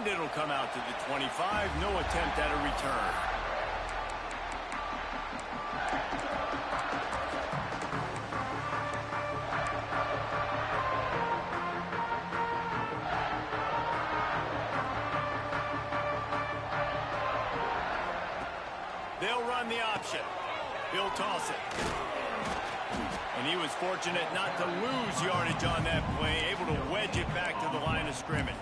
And it'll come out to the 25. No attempt at a return. They'll run the option. He'll toss it. And he was fortunate not to lose yardage on that play, able to wedge it back to the line of scrimmage.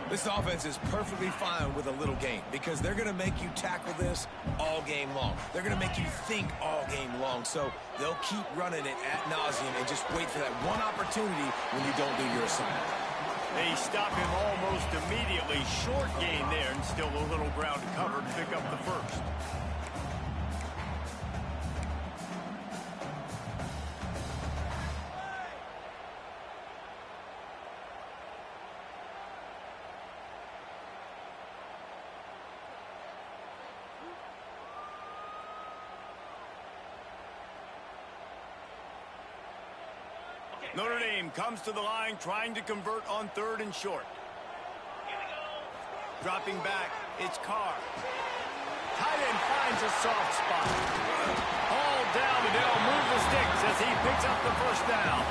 This offense is perfectly fine with a little game because they're going to make you tackle this all game long. They're going to make you think all game long. So they'll keep running it ad nauseum and just wait for that one opportunity when you don't do your assignment. They stop him almost immediately. Short gain there and still a little ground to cover to pick up the first. Notre Dame comes to the line trying to convert on 3rd and short. Dropping back, it's Carr. Tight end finds a soft spot. All down, and they'll move the sticks as he picks up the first down.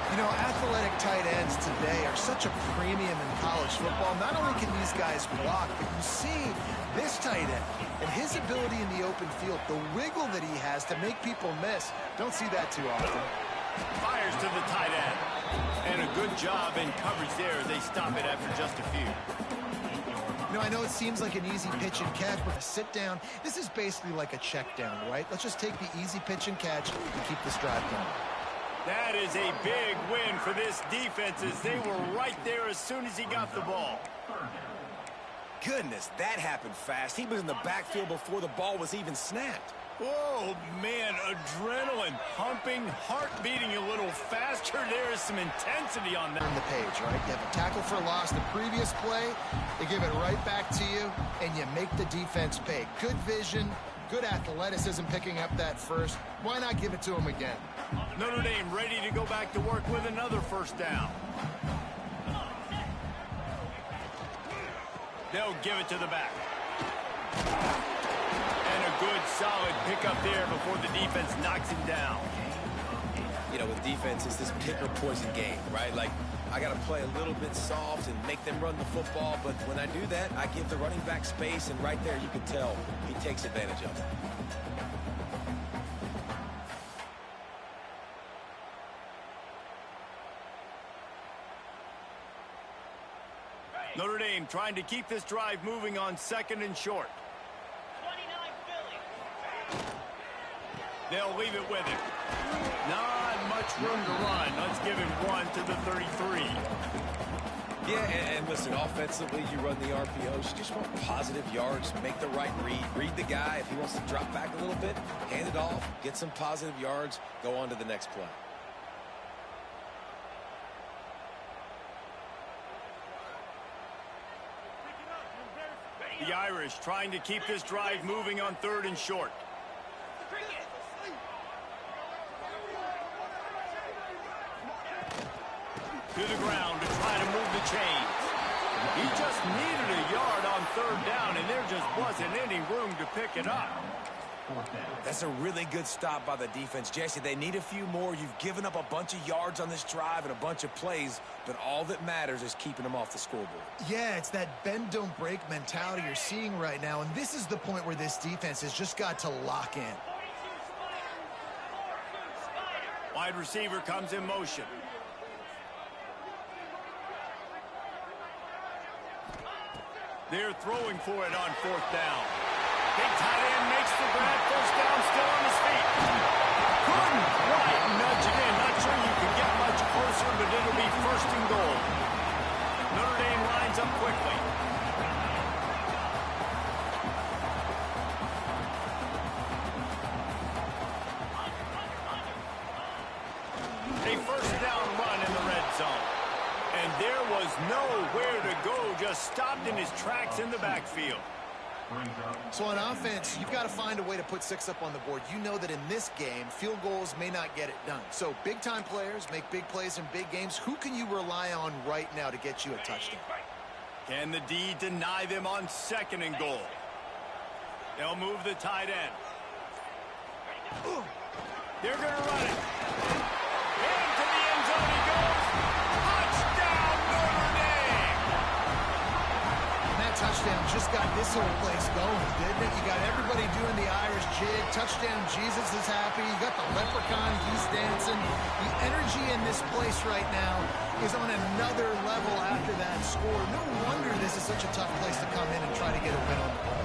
You know, athletic tight ends today are such a premium in college football. Not only can these guys block, but you see this tight end and his ability in the open field, the wiggle that he has to make people miss. Don't see that too often. Fires to the tight end. And a good job in coverage there as they stop it after just a few. You know, I know it seems like an easy pitch and catch, but a sit down, this is basically like a check down, right? Let's just take the easy pitch and catch and keep this drive going. That is a big win for this defense as they were right there as soon as he got the ball. Goodness, that happened fast. He was in the backfield before the ball was even snapped. Oh, man, adrenaline pumping, heart beating a little faster. There is some intensity on that. Turn the page, right? You have a tackle for loss the previous play. They give it right back to you, and you make the defense pay. Good vision, good athleticism picking up that first. Why not give it to him again? Notre Dame ready to go back to work with another first down. They'll give it to the back. Good, solid pickup there before the defense knocks him down. You know, with defense, it's this pick or poison game, right? Like, I got to play a little bit soft and make them run the football, but when I do that, I give the running back space, and right there you can tell he takes advantage of it. Notre Dame trying to keep this drive moving on 2nd and short. They'll leave it with him. Not much room to run. Let's give him one to the 33. Yeah, and listen, offensively, you run the RPOs. You just want positive yards, make the right read. Read the guy. If he wants to drop back a little bit, hand it off, get some positive yards, go on to the next play. The Irish trying to keep this drive moving on 3rd and short. To the ground to try to move the chains. He just needed a yard on 3rd down, and there just wasn't any room to pick it up. That's a really good stop by the defense. Jesse, they need a few more. You've given up a bunch of yards on this drive and a bunch of plays, but all that matters is keeping them off the scoreboard. Yeah, it's that bend, don't break mentality you're seeing right now, and this is the point where this defense has just got to lock in. Wide receiver comes in motion. They're throwing for it on 4th down. Big tight end makes the grab. First down, still on his feet. Couldn't quite nudge it in. Not sure you can get much closer, but it'll be 1st and goal. Notre Dame lines up quickly. A 1st down run in the red zone. And there was nowhere to go, just stopped in his tracks in the backfield. So on offense, you've got to find a way to put 6 up on the board. You know that in this game, field goals may not get it done. So big-time players make big plays in big games. Who can you rely on right now to get you a touchdown? Can the D deny them on 2nd and goal? They'll move the tight end. They're going to run it. Into the end zone he goes. Touchdown, Notre Dame! And that touchdown just got this whole place going, didn't it? You got everybody doing the Irish jig. Touchdown, Jesus is happy. You got the leprechaun, he's dancing. The energy in this place right now is on another level after that score. No wonder this is such a tough place to come in and try to get a win on the board.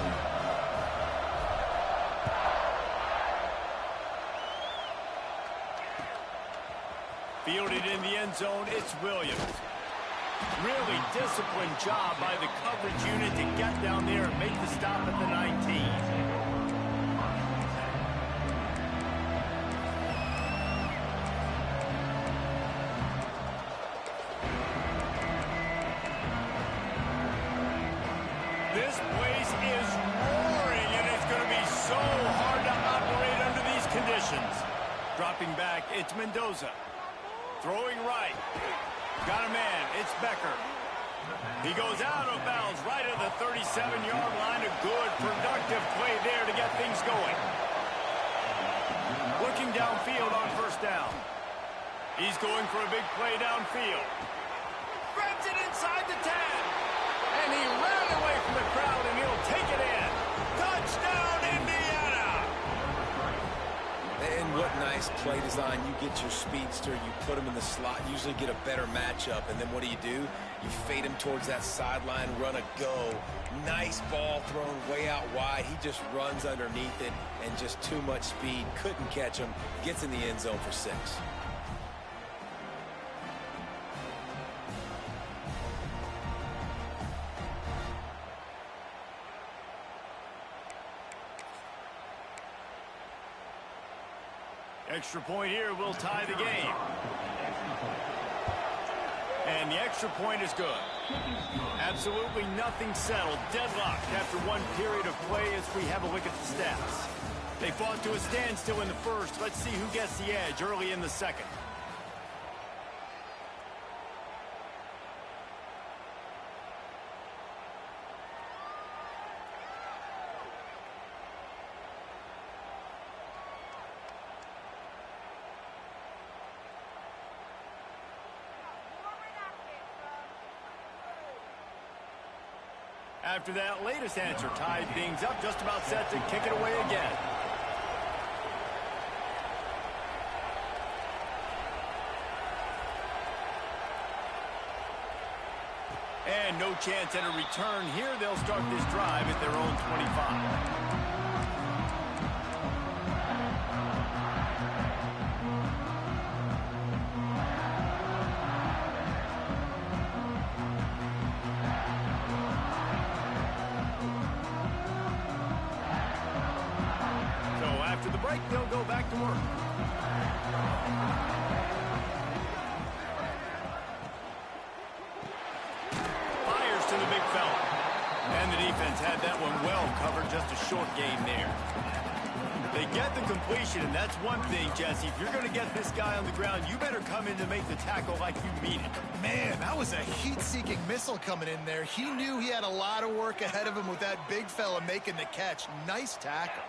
Fielded in the end zone, it's Williams. Really disciplined job by the coverage unit to get down there and make the stop at the 19. This place is roaring, and it's going to be so hard to operate under these conditions. Dropping back, it's Mendoza. Throwing right. Got a man. It's Becker. He goes out of bounds right at the 37-yard line. A good, productive play there to get things going. Looking downfield on 1st down. He's going for a big play downfield. Threads it inside the 10. And he ran away from the crowd, and he'll take it in. Touchdown, Indiana! And what nice play design. You get your speedster, you put him in the slot, usually get a better matchup, and then what do? You fade him towards that sideline, run a go. Nice ball thrown way out wide. He just runs underneath it, and just too much speed. Couldn't catch him. Gets in the end zone for 6. Extra point here will tie the game. And the extra point is good. Absolutely nothing settled. Deadlocked after one period of play as we have a look at the stats. They fought to a standstill in the 1st. Let's see who gets the edge early in the 2nd. After that latest answer tied things up, just about set to kick it away again. And no chance at a return here. They'll start this drive at their own 25. After the break, they'll go back to work. Fires to the big fella. And the defense had that one well covered, just a short gain there. They get the completion, and that's one thing, Jesse. If you're going to get this guy on the ground, you better come in to make the tackle like you mean it. Man, that was a heat-seeking missile coming in there. He knew he had a lot of work ahead of him with that big fella making the catch. Nice tackle.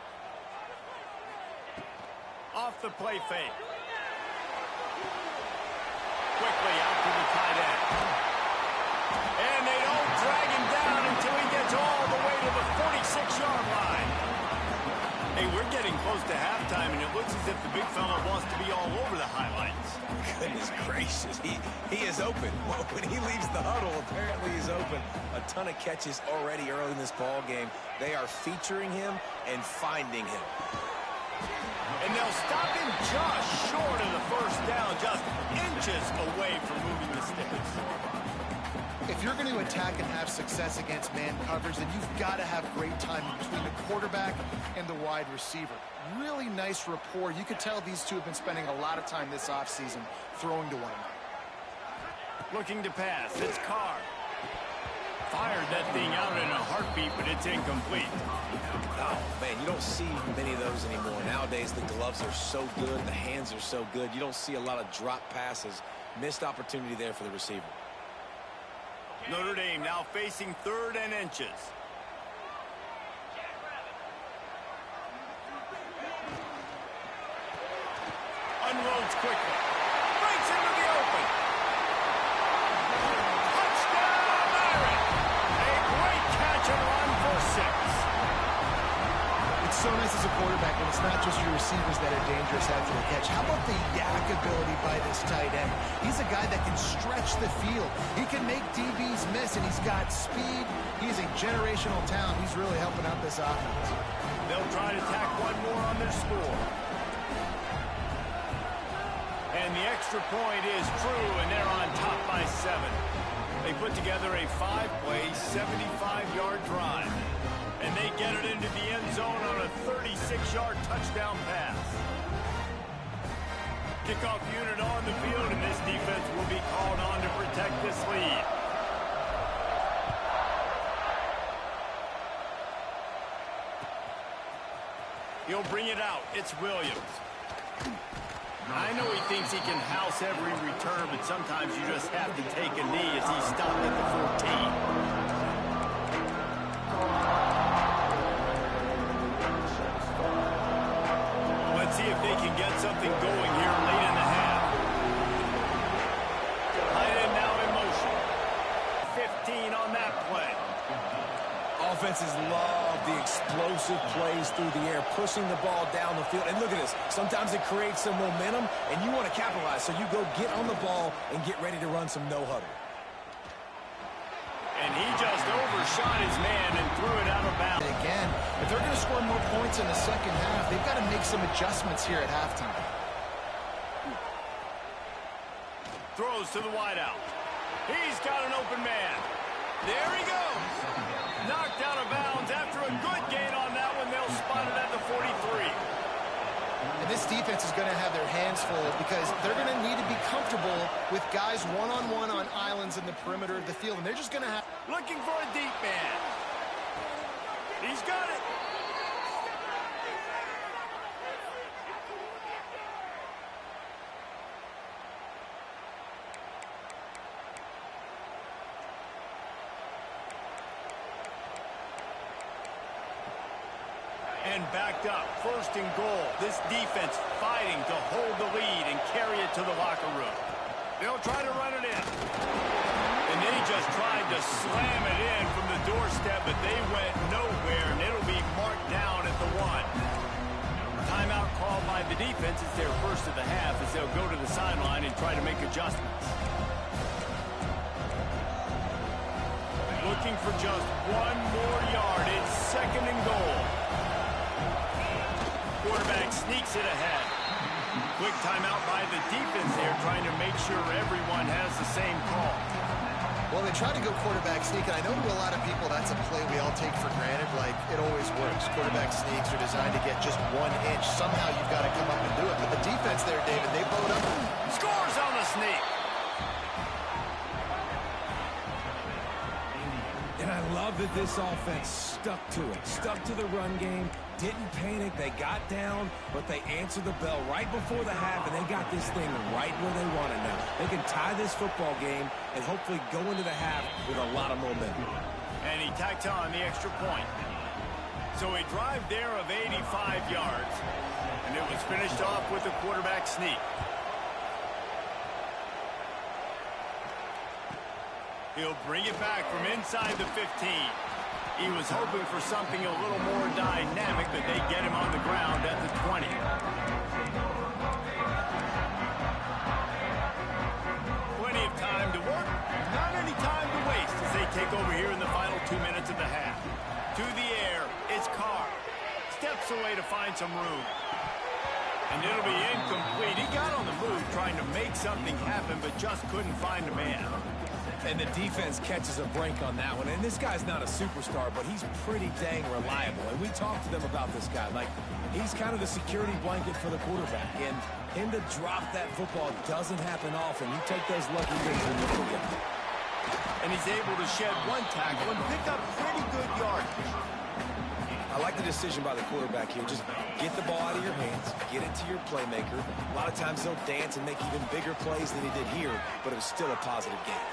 Off the play fake. Quickly out to the tight end. And they don't drag him down until he gets all the way to the 46-yard line. Hey, we're getting close to halftime, and it looks as if the big fella wants to be all over the highlights. Goodness gracious. He is open. When he leaves the huddle, apparently he's open. A ton of catches already early in this ball game. They are featuring him and finding him. And they'll stop him just short of the 1st down, just inches away from moving the sticks. If you're going to attack and have success against man coverage, then you've got to have great timing between the quarterback and the wide receiver. Really nice rapport. You could tell these two have been spending a lot of time this offseason throwing to one another. Looking to pass. It's Carr. fired that thing out in a heartbeat, but it's incomplete. Oh, man, you don't see many of those anymore. Nowadays, the gloves are so good, the hands are so good. You don't see a lot of drop passes. Missed opportunity there for the receiver. Notre Dame now facing 3rd and inches. Unloads quickly. Breaks into the open. Touchdown, Aaron! A great catch and run for 6. It's so nice as a quarterback when it's not just your receivers that are dangerous after the catch. How about the yak ability by this tight end? He's a guy that can stretch the field. He can make DBs miss, and he's got speed. He's a generational talent. He's really helping out this offense. They'll try to tack one more on their score. And the extra point is true, and they're on top by 7. They put together a 5-play, 75-yard drive. And they get it into the end zone on a 36-yard touchdown pass. Kickoff unit on the field, and this defense will be called on to protect this lead. He'll bring it out. It's Williams. I know he thinks he can house every return, but sometimes you just have to take a knee as he stopped at the 14. Let's see if they can get something going here late in the half. Tight end now in motion. 15 on that play. Offenses love the explosive plays through the air, pushing the ball down the field. And look at this. Sometimes it creates some momentum, and you want to capitalize. So you go get on the ball and get ready to run some no-huddle. And he just overshot his man and threw it out of bounds. Again, if they're going to score more points in the second half, they've got to make some adjustments here at halftime. Throws to the wideout. He's got an open man. There he goes. Knocked out of bounds after a good gain on that one. They'll spot it at the 43. And this defense is going to have their hands full because they're going to need to be comfortable with guys one-on-one on islands in the perimeter of the field. And they're just going to have... Looking for a deep man. He's got it. And backed up, 1st and goal. This defense fighting to hold the lead and carry it to the locker room. They'll try to run it in. And they just tried to slam it in from the doorstep, but they went nowhere, and it'll be marked down at the 1. Timeout called by the defense. It's their first of the half as they'll go to the sideline and try to make adjustments. Looking for just 1 more yard. It's 2nd and goal. Quarterback sneaks it ahead. Quick timeout by the defense there, trying to make sure everyone has the same call. Well, they try to go quarterback sneak, and I know to a lot of people that's a play we all take for granted, like it always works. Quarterback sneaks are designed to get just 1 inch. Somehow you've got to come up and do it. But the defense there, David, they bowed up. Scores on the sneak. And I love that this offense stuck to it, stuck to the run game, didn't panic. They got down, but they answered the bell right before the half, and they got this thing right where they want it now. They can tie this football game and hopefully go into the half with a lot of momentum. And he tacked on the extra point. So a drive there of 85 yards, and it was finished off with a quarterback sneak. He'll bring it back from inside the 15. He was hoping for something a little more dynamic, but they get him on the ground at the 20. Plenty of time to work, not any time to waste as they take over here in the final 2 minutes of the half. To the air, it's Carr. Steps away to find some room. And it'll be incomplete. He got on the move trying to make something happen, but just couldn't find a man. And the defense catches a break on that one. And this guy's not a superstar, but he's pretty dang reliable. And we talked to them about this guy. Like, he's kind of the security blanket for the quarterback. And him to drop that football doesn't happen often. You take those lucky hits and you forget them. And he's able to shed one tackle and pick up pretty good yardage. I like the decision by the quarterback here. Just get the ball out of your hands, get it to your playmaker. A lot of times he'll dance and make even bigger plays than he did here, but it was still a positive game.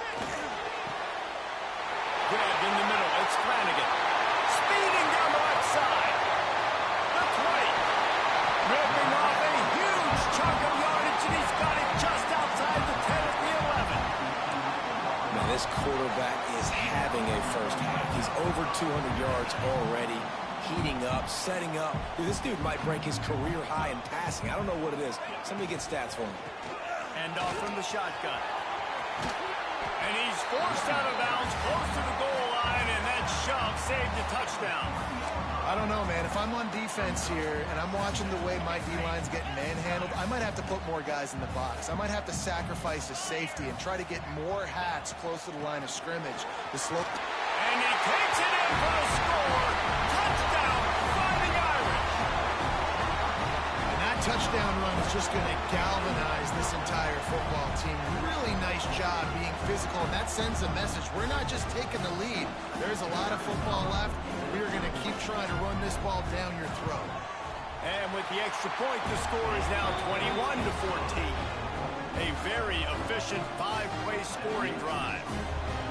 Grabbed in the middle. It's Flanagan. Speeding down the left side. The 20. Ripping off a huge chunk of yardage, and he's got it just outside the 10 at the 11. Man, this quarterback is having a first half. He's over 200 yards already, heating up, setting up. Dude, this dude might break his career high in passing. I don't know what it is. Somebody get stats for him. And off from the shotgun. And he's forced out of bounds close to the goal line, and that shove saved a touchdown. I don't know, man. If I'm on defense here and I'm watching the way my D-line's getting manhandled, I might have to put more guys in the box. I might have to sacrifice a safety and try to get more hats close to the line of scrimmage. The slope. And he takes it in for the score. Touchdown, Fighting Irish. And that touchdown run is just going to galvanize this entire football team. Really nice job being physical, and that sends a message. We're not just taking the lead. There's a lot of football left. We are going to keep trying to run this ball down your throat. And with the extra point, the score is now 21-14. A very efficient five-way scoring drive.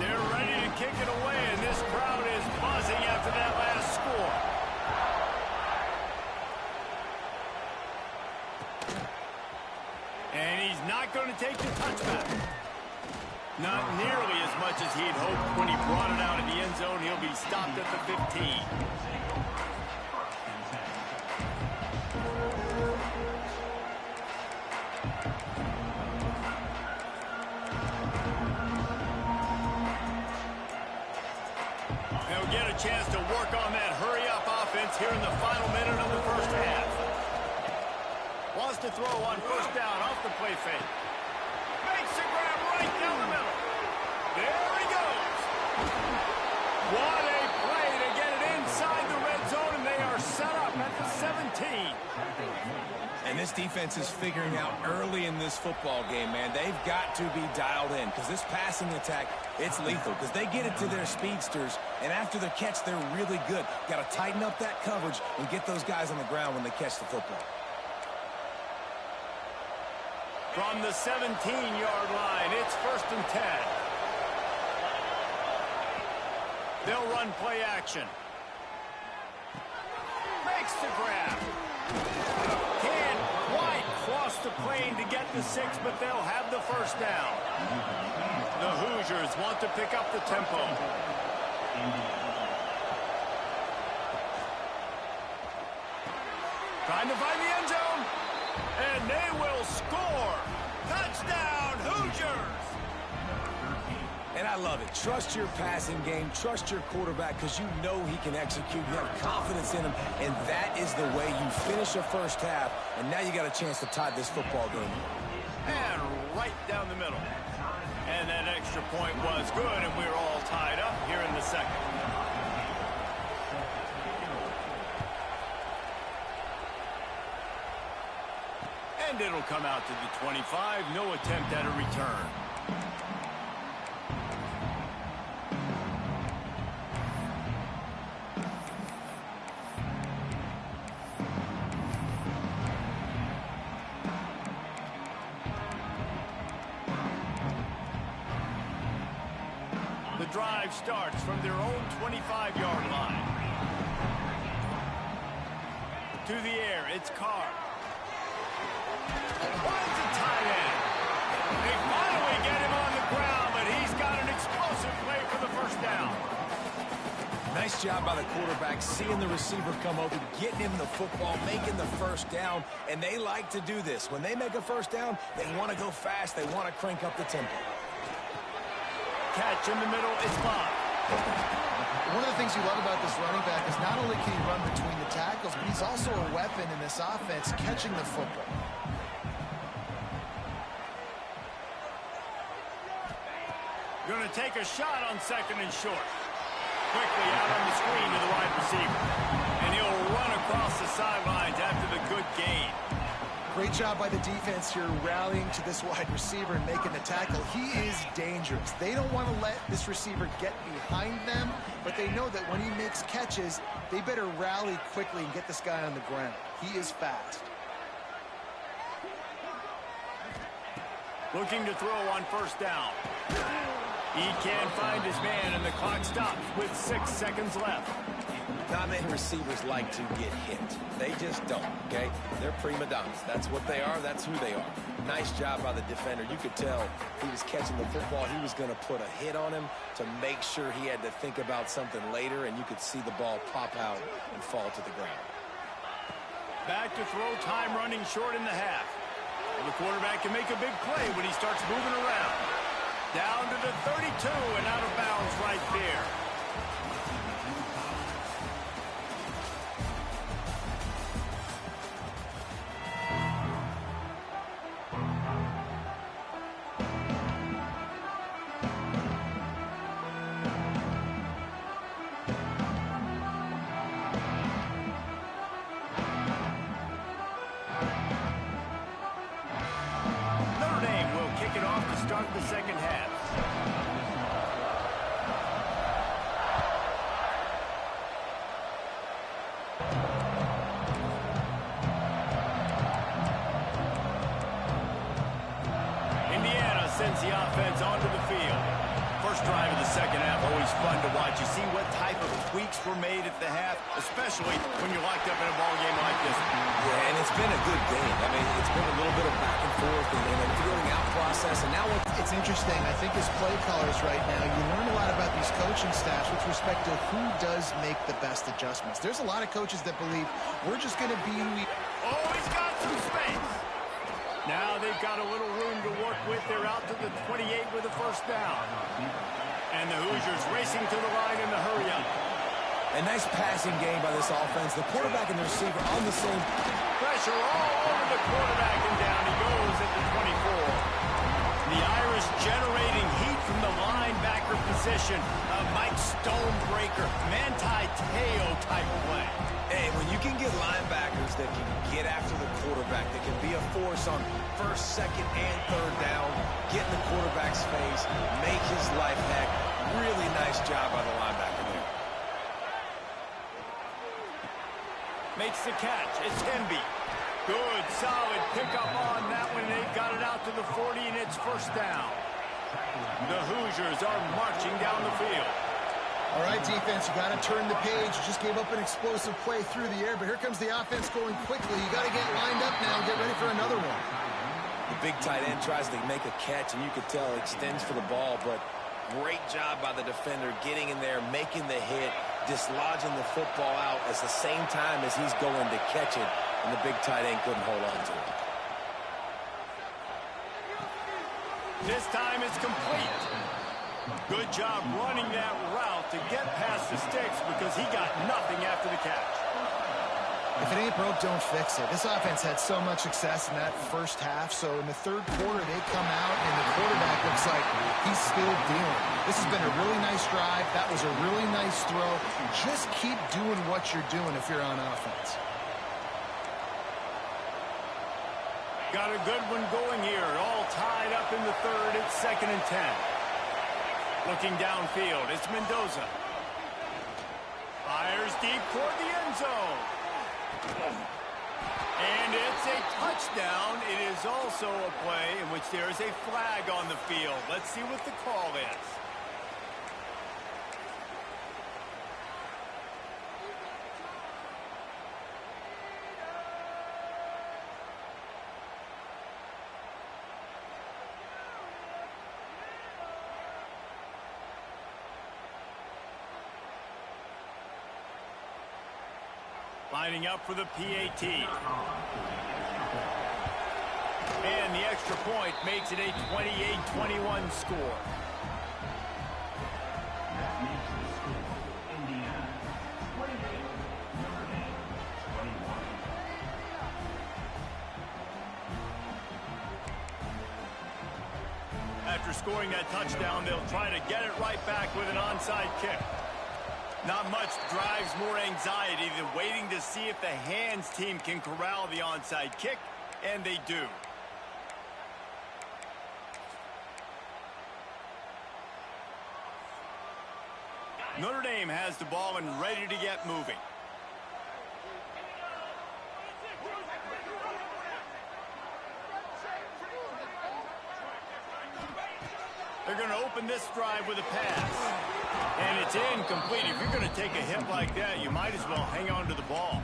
They're ready to kick it away, and this crowd is buzzing after that last score. And he's not going to take the touchback. Not nearly as much as he'd hoped when he brought it out of the end zone. He'll be stopped at the 15. They'll get a chance to work on that hurry-up offense here in the final minute of the first half. Wants to throw on first down off the play fake. Makes a grab right down the middle. There he goes. What a play to get it inside the red zone, and they are set up at the 17. And this defense is figuring out early in this football game, man. They've got to be dialed in because this passing attack, it's lethal because they get it to their speedsters, and after the catch, they're really good. Got to tighten up that coverage and get those guys on the ground when they catch the football. From the 17-yard line, it's 1st and 10. They'll run play action. Makes the grab. Can't quite cross the plane to get the 6, but they'll have the first down. The Hoosiers want to pick up the tempo. Trying to find the end zone. And they will score. Touchdown, Hoosiers. And I love it. Trust your passing game. Trust your quarterback because you know he can execute. You have confidence in him, and that is the way you finish a first half. And now you got a chance to tie this football game. And right down the middle. And that extra point was good, and we're all tied up here in the second. And it'll come out to the 25. No attempt at a return. The drive starts from their own 25-yard line. To the air, it's Carr. Finds a tight end. They finally get him on the ground, but he's got an explosive play for the first down. Nice job by the quarterback, seeing the receiver come open, getting him the football, making the first down, and they like to do this. When they make a first down, they want to go fast. They want to crank up the tempo. Catch in the middle, it's Bob. One of the things you love about this running back is not only can he run between the tackles, but he's also a weapon in this offense catching the football. Going to take a shot on 2nd and short. Quickly out on the screen to the wide receiver. And he'll run across the sidelines after the good gain. Great job by the defense here rallying to this wide receiver and making the tackle. He is dangerous. They don't want to let this receiver get behind them, but they know that when he makes catches, they better rally quickly and get this guy on the ground. He is fast. Looking to throw on first down. He can't find his man, and the clock stops with 6 seconds left. Not many receivers like to get hit. They just don't, okay? They're prima donnas. That's what they are. That's who they are. Nice job by the defender. You could tell he was catching the football. He was going to put a hit on him to make sure he had to think about something later, and you could see the ball pop out and fall to the ground. Back to throw, time running short in the half. The quarterback can make a big play when he starts moving around. Down to the 32 and out of bounds right there. The second half. Indiana sends the offense onto the field. First drive of the second half, always fun to watch. You see what type of tweaks were made at the half, especially when you're locked up in a ball game like this. Yeah, and it's been a good game. I mean, it's been a little bit of back and forth and a feeling out process, and now it's interesting. I think as play callers right now, you learn a lot about these coaching staffs with respect to who does make the best adjustments. There's a lot of coaches that believe we're just going to be who we... Oh, he's got some space. Now they've got a little room to work with. They're out to the 28 with a first down. And the Hoosiers racing to the line in the hurry-up. A nice passing game by this offense. The quarterback and the receiver on the same... Pressure all over the quarterback, and down he goes at the 24. The Irish generating heat from the linebacker position. A Mike Stonebreaker, Manti Te'o type play. Hey, when you can get linebackers that can get after the quarterback, that can be a force on first, second, and third down, get in the quarterback's face, make his life heck. Really nice job by the linebacker there. Makes the catch. It's Hemby. Good, solid pickup on that one. They've got it out to the 40, and it's first down. The Hoosiers are marching down the field. All right, defense, you got to turn the page. You just gave up an explosive play through the air, but here comes the offense going quickly. You got to get lined up now and get ready for another one. The big tight end tries to make a catch, and you could tell extends for the ball, but great job by the defender getting in there, making the hit, dislodging the football out at the same time as he's going to catch it, and the big tight end couldn't hold on to it. This time it's complete. Good job running that route to get past the sticks because he got nothing after the catch. If it ain't broke, don't fix it. This offense had so much success in that first half, so in the third quarter, they come out, and the quarterback looks like he's still dealing. This has been a really nice drive. That was a really nice throw. Just keep doing what you're doing if you're on offense. Got a good one going here. All tied up in the third. It's 2nd and 10. Looking downfield, it's Mendoza. Fires deep toward the end zone. And it's a touchdown. It is also a play in which there is a flag on the field. Let's see what the call is. Lining up for the PAT. And the extra point makes it a 28-21 score. After scoring that touchdown, they'll try to get it right back with an onside kick. Not much drives more anxiety than waiting to see if the hands team can corral the onside kick And they do. Notre Dame has the ball and ready to get moving. They're going to open this drive with a pass. And it's incomplete. If you're going to take a hit like that, you might as well hang on to the ball.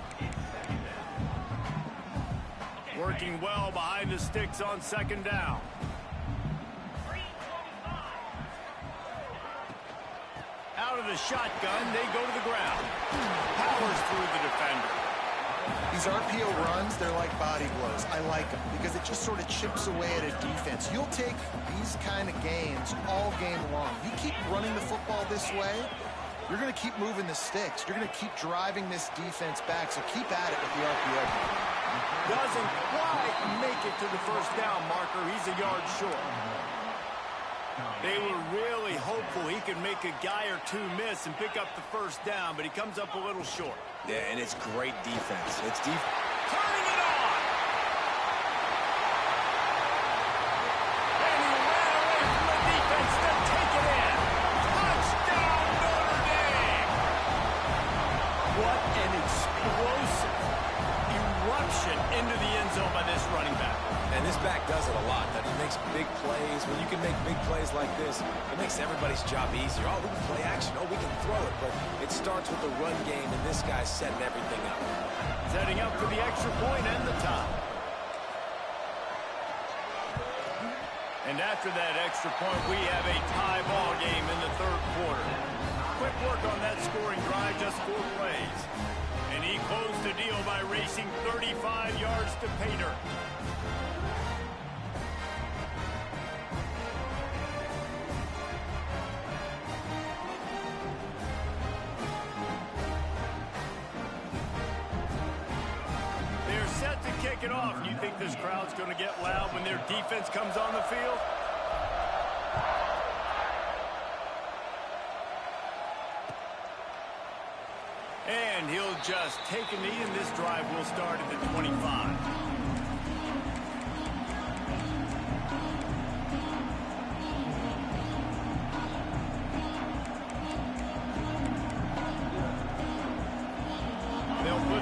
Working well behind the sticks on second down. Out of the shotgun, they go to the ground. Powers through the defender. These RPO runs, they're like body blows. I like them because it just sort of chips away at a defense. You'll take these kind of games all game long. You keep running the football this way, you're going to keep moving the sticks. You're going to keep driving this defense back, so keep at it with the RPO. Doesn't quite make it to the first down marker. He's a yard short. They were really hopeful he could make a guy or two miss and pick up the first down, but he comes up a little short. Yeah, and it's great defense. It's Turning it on! And he ran away from the defense to take it in. Touchdown, Notre Dame! What an explosive eruption into the end zone by this running back. And this back does it a lot. That he makes big plays. When you can make big plays like this, it makes everybody's job easier. Oh, we can play action. Oh, we can throw it. But it starts with the run game, and this guy's setting everything up. Setting up for the extra point and the top. And after that extra point, we have a tie ball game in the third quarter. Quick work on that scoring drive, just 4 plays. And he closed the deal by racing 35 yards to pay dirt. Kick it off. You think this crowd's going to get loud when their defense comes on the field? And he'll just take a knee, and this drive will start at the 25.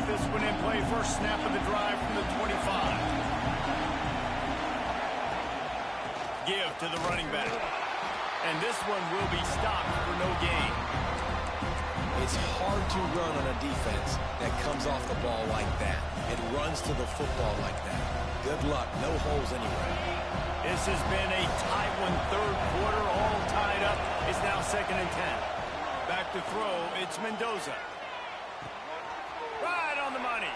This one in play, first snap of the drive from the 25. Give to the running back. And this one will be stopped for no gain. It's hard to run on a defense that comes off the ball like that. It runs to the football like that. Good luck. No holes anywhere. This has been a tight one, third quarter, all tied up. It's now 2nd and 10. Back to throw, it's Mendoza. Right on the money.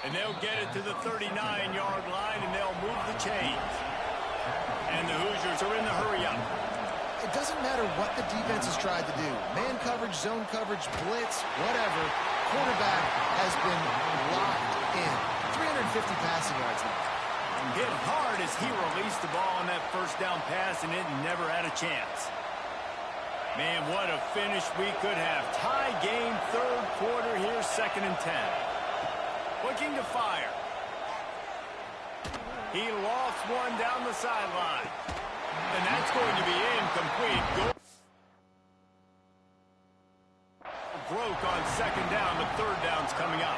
And they'll get it to the 39-yard line, and they'll move the chains. And the Hoosiers are in the hurry-up. It doesn't matter what the defense has tried to do. Man coverage, zone coverage, blitz, whatever. Quarterback has been locked in. 350 passing yards now. Hit hard as he released the ball on that first down pass, and it never had a chance. Man, what a finish we could have. Tie game, third quarter here, 2nd and 10. Looking to fire. He lofts one down the sideline. And that's going to be incomplete. Broke on 2nd down, but 3rd down's coming up.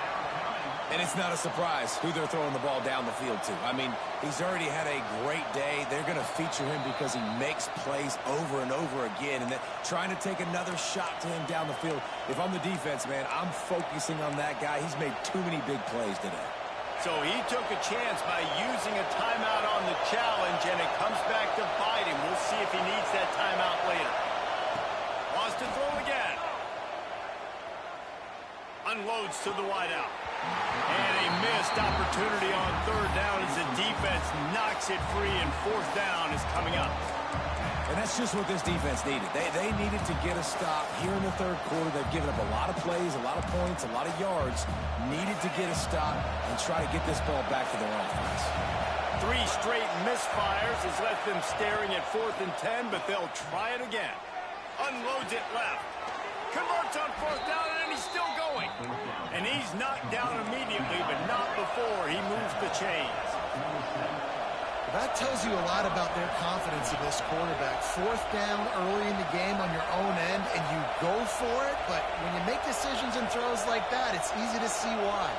And it's not a surprise who they're throwing the ball down the field to. I mean, he's already had a great day. They're going to feature him because he makes plays over and over again. And trying to take another shot to him down the field. If I'm the defense, man, I'm focusing on that guy. He's made too many big plays today. So he took a chance by using a timeout on the challenge, and it comes back to bite him. We'll see if he needs that timeout later. Wants to throw again. Unloads to the wideout. And a missed opportunity on 3rd down as the defense knocks it free, and 4th down is coming up. And that's just what this defense needed. They needed to get a stop here in the third quarter. They've given up a lot of plays, a lot of points, a lot of yards. Needed to get a stop and try to get this ball back to their offense. 3 straight misfires has left them staring at 4th and 10, but they'll try it again. Unloads it left. Converts on 4th down, and he's still going. And he's knocked down immediately, but not before he moves the chains. That tells you a lot about their confidence in this quarterback. Fourth down early in the game on your own end, and you go for it, but when you make decisions and throws like that, it's easy to see why.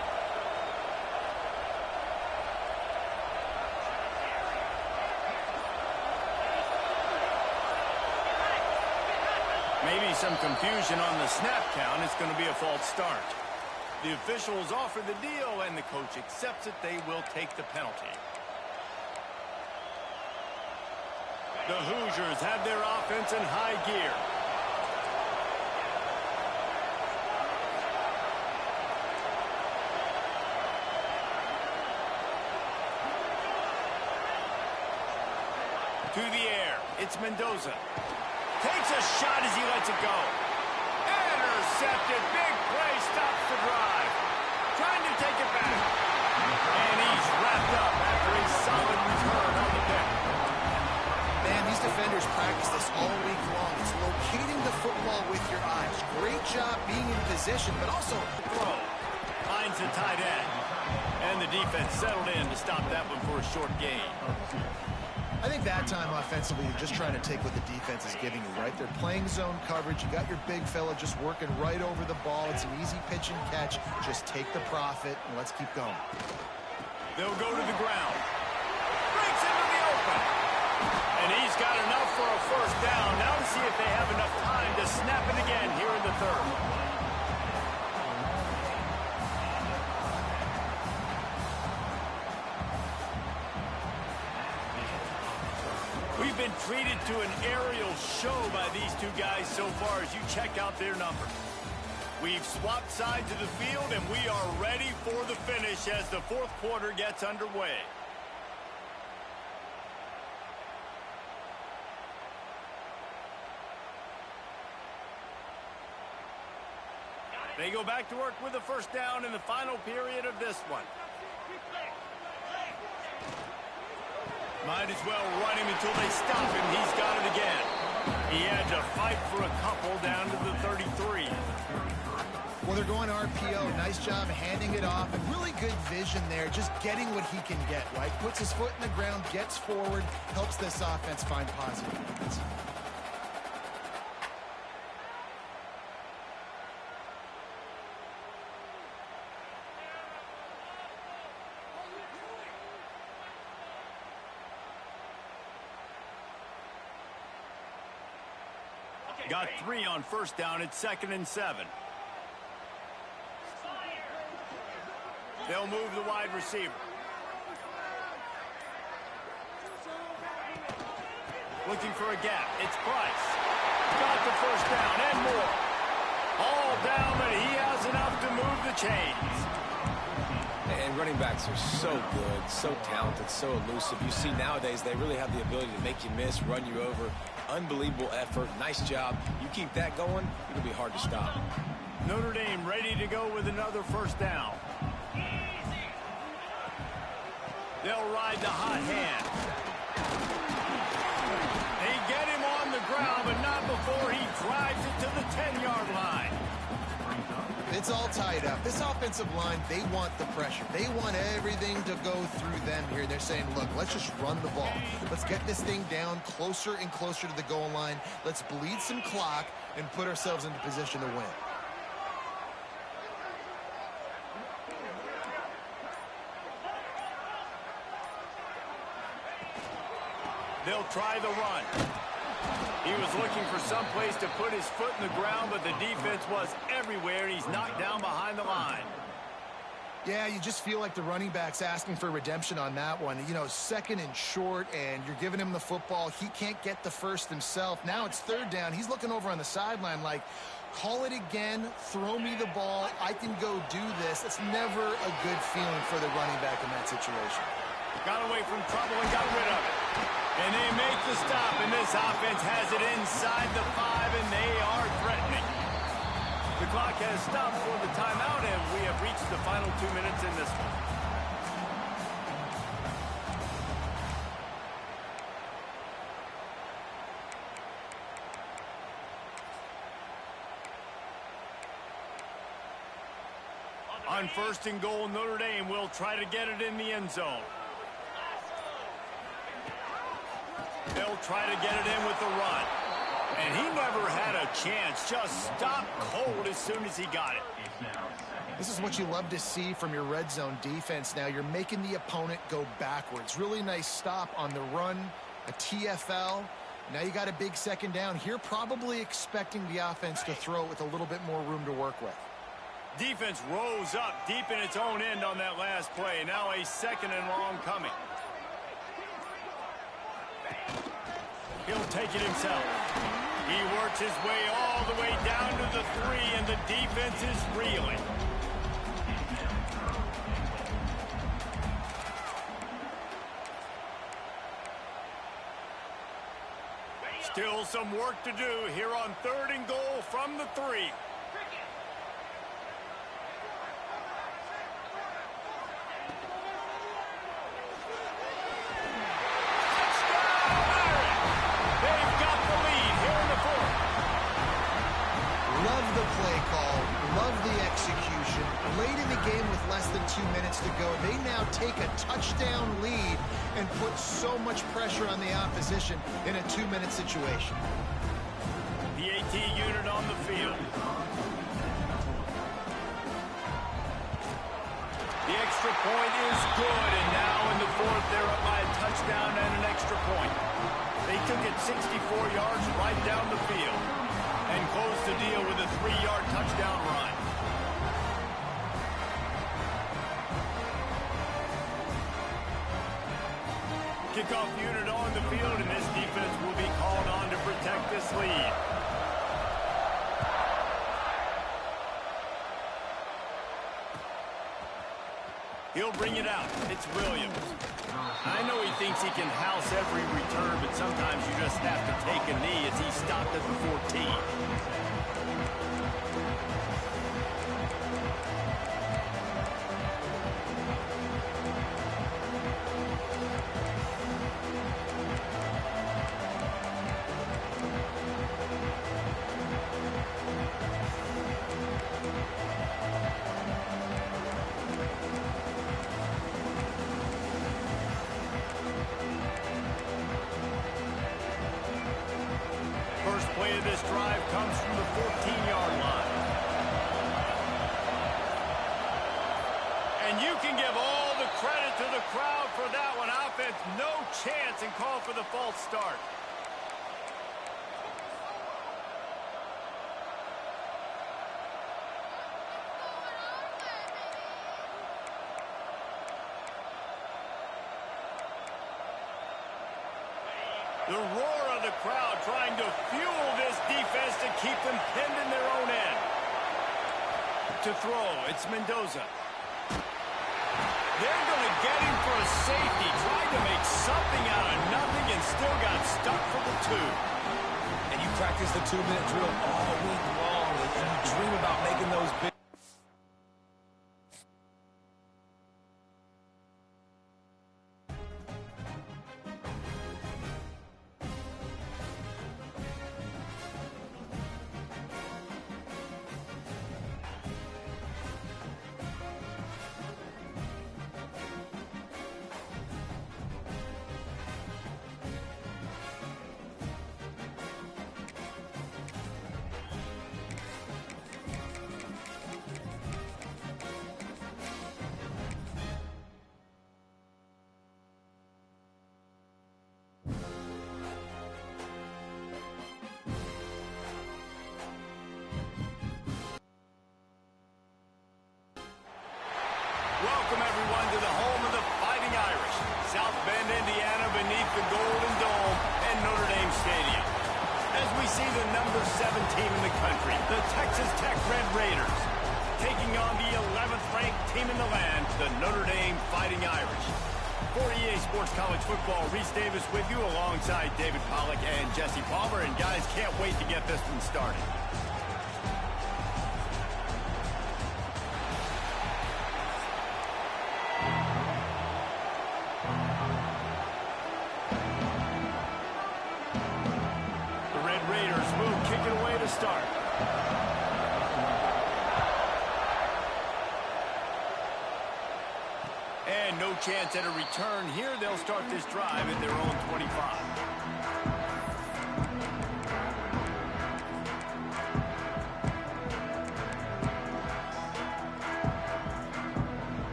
Maybe some confusion on the snap count. It's going to be a false start. The officials offer the deal, and the coach accepts it. They will take the penalty. The Hoosiers have their offense in high gear. To the air. It's Mendoza. Takes a shot as he lets it go. Intercepted. Big play. Stops the drive. Trying to take it back. And he's wrapped up after a solid return on the pick. Man, these defenders practice this all week long. It's locating the football with your eyes. Great job being in position, but also throw. Finds the tight end. And the defense settled in to stop that one for a short gain. I think that time offensively, you're just trying to take what the defense is giving you, right? They're playing zone coverage. You got your big fella just working right over the ball. It's an easy pitch and catch. Just take the profit, and let's keep going. They'll go to the ground. Breaks into the open. And he's got enough for a first down. Now to see if they have enough time to snap it again here in the third. We've been treated to an aerial show by these two guys so far as you check out their numbers. We've swapped sides of the field, and we are ready for the finish as the fourth quarter gets underway. They go back to work with a first down in the final period of this one. Might as well run him until they stop him. He's got it again. He had to fight for a couple down to the 33. Well, they're going RPO. Nice job handing it off. And really good vision there, just getting what he can get, right? Puts his foot in the ground, gets forward, helps this offense find positive points. Got 3 on first down. It's 2nd and 7. They'll move the wide receiver. Looking for a gap. It's Price. Got the first down and more. All down, but he has enough to move the chains. And running backs are so good, so talented, so elusive. You see nowadays they really have the ability to make you miss, run you over. Unbelievable effort. Nice job. You keep that going, it'll be hard to stop. Notre Dame ready to go with another first down. They'll ride the hot hand. They get him on the ground, but not before he drives it to the 10-yard line. It's all tied up. This offensive line, they want the pressure. They want everything to go through them here. They're saying, look, let's just run the ball. Let's get this thing down closer and closer to the goal line. Let's bleed some clock and put ourselves into position to win. They'll try the run. He was looking for some place to put his foot in the ground, but the defense was everywhere, and he's knocked down behind the line. Yeah, you just feel like the running back's asking for redemption on that one. You know, 2nd and short, and you're giving him the football. He can't get the first himself. Now it's 3rd down. He's looking over on the sideline like, call it again, throw me the ball, I can go do this. It's never a good feeling for the running back in that situation. Got away from trouble and got rid of it. And they make the stop, and this offense has it inside the 5, and they are threatening. The clock has stopped for the timeout, and we have reached the final 2 minutes in this one. On 1st and goal, Notre Dame will try to get it in the end zone. They'll try to get it in with the run. And he never had a chance. Just stopped cold as soon as he got it. This is what you love to see from your red zone defense now. You're making the opponent go backwards. Really nice stop on the run, a TFL. Now you got a big second down here, probably expecting the offense to throw it with a little bit more room to work with. Defense rose up deep in its own end on that last play. Now a second and long coming. He'll take it himself. He works his way all the way down to the 3, and the defense is reeling. Still some work to do here on 3rd and goal from the 3. To go. They now take a touchdown lead and put so much pressure on the opposition in a 2-minute situation. The AT unit on the field. The extra point is good, and now in the 4th, they're up by a touchdown and an extra point. They took it 64 yards right down the field and closed the deal with a 3-yard touchdown run. Kickoff unit on the field, and this defense will be called on to protect this lead. He'll bring it out. It's Williams. I know he thinks he can house every return, but sometimes you just have to take a knee as he stopped at the 14. This drive comes from the 14-yard line. And you can give all the credit to the crowd for that one. Offense, no chance, and call for the false start. The roar of the crowd trying to fuel this defense to keep them pinned in their own end. To throw, it's Mendoza. They're going to get him for a safety. Tried to make something out of nothing and still got stuck for the 2. And you practice the 2-minute drill all week long, and you dream about making those big... Welcome, everyone, to the home of the Fighting Irish. South Bend, Indiana, beneath the Golden Dome and Notre Dame Stadium. As we see the number 7 team in the country, the Texas Tech Red Raiders, taking on the 11th ranked team in the land, the Notre Dame Fighting Irish. For EA Sports College Football, Reese Davis with you alongside David Pollack and Jesse Palmer. And guys, can't wait to get this one started. Start. And no chance at a return here. They'll start this drive at their own 25.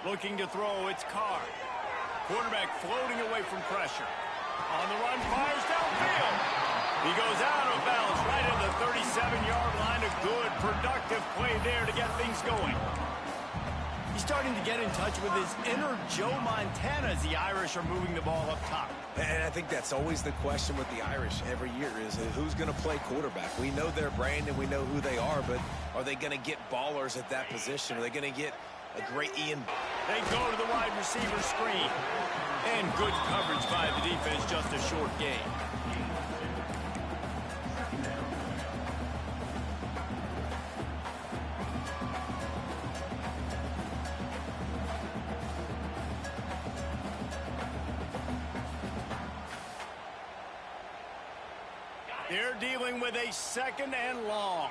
Looking to throw, it's Carr. Quarterback floating away from pressure. On the run, fires downfield. He goes out of bounds right at the 37-yard line. A good, productive play there to get things going. He's starting to get in touch with his inner Joe Montana as the Irish are moving the ball up top. And I think that's always the question with the Irish every year is who's going to play quarterback. We know their brand and we know who they are, but are they going to get ballers at that position? Are they going to get a great Ian? They go to the wide receiver screen. And good coverage by the defense, just a short gain. They're dealing with a 2nd and long.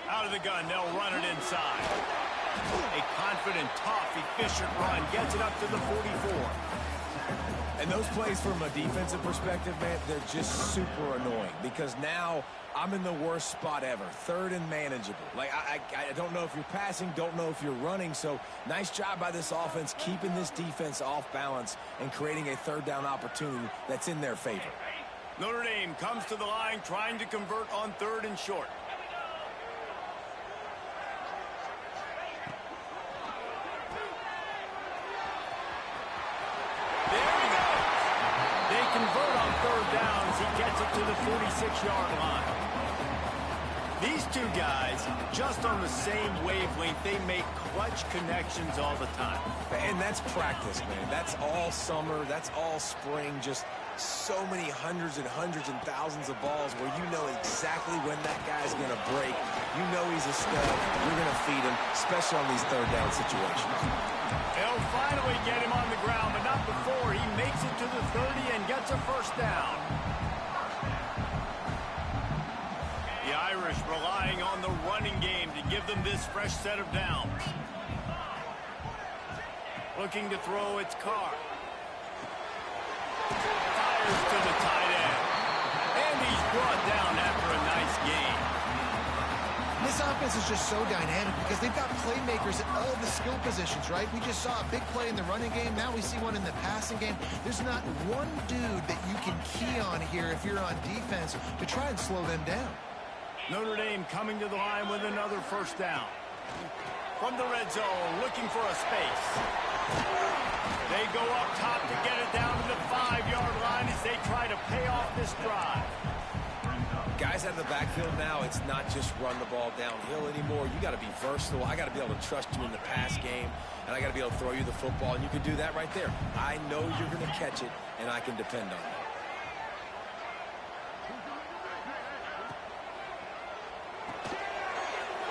Out of the gun, they'll run it inside. A confident, tough, efficient run gets it up to the 44. And those plays from a defensive perspective, man, they're just super annoying because now I'm in the worst spot ever. 3rd and manageable. Like, I don't know if you're passing, don't know if you're running. So nice job by this offense keeping this defense off balance and creating a 3rd down opportunity that's in their favor. Notre Dame comes to the line trying to convert on 3rd and short. Convert on 3rd down as he gets it to the 46-yard line. These two guys, just on the same wavelength, they make clutch connections all the time. And that's practice, man. That's all summer. That's all spring. Just so many hundreds and thousands of balls where you know exactly when that guy's going to break. You know he's a stud. You're going to feed him, especially on these 3rd down situations. They'll finally get him on the ground, but not before he makes it to the 30 and gets a 1st down. The Irish relying on the running game to give them this fresh set of downs. Looking to throw, it's Carr. Fires to the tight end. And he's brought down after a nice gain. This offense is just so dynamic because they've got playmakers at all the skill positions, right? We just saw a big play in the running game. Now we see one in the passing game. There's not one dude that you can key on here if you're on defense to try and slow them down. Notre Dame coming to the line with another 1st down. From the red zone, looking for a space. They go up top to get it down to the 5-yard line as they try to pay off this drive. Guys out of the backfield now, it's not just run the ball downhill anymore. You got to be versatile. I got to be able to trust you in the pass game, and I got to be able to throw you the football, and you can do that right there. I know you're going to catch it, and I can depend on it.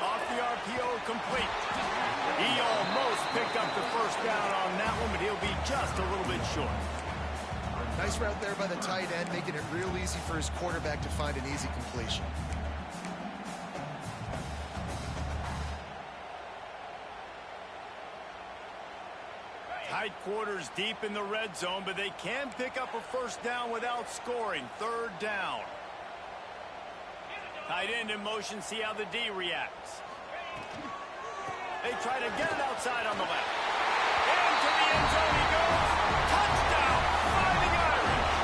Off the RPO, complete. He almost picked up the 1st down on that one, but he'll be just a little bit short. Nice route there by the tight end, making it real easy for his quarterback to find an easy completion. Tight quarters deep in the red zone, but they can pick up a 1st down without scoring. 3rd down. Tight end in motion, see how the D reacts. They try to get it outside on the left. Into the end zone he goes. Touchdown, Fighting Irish.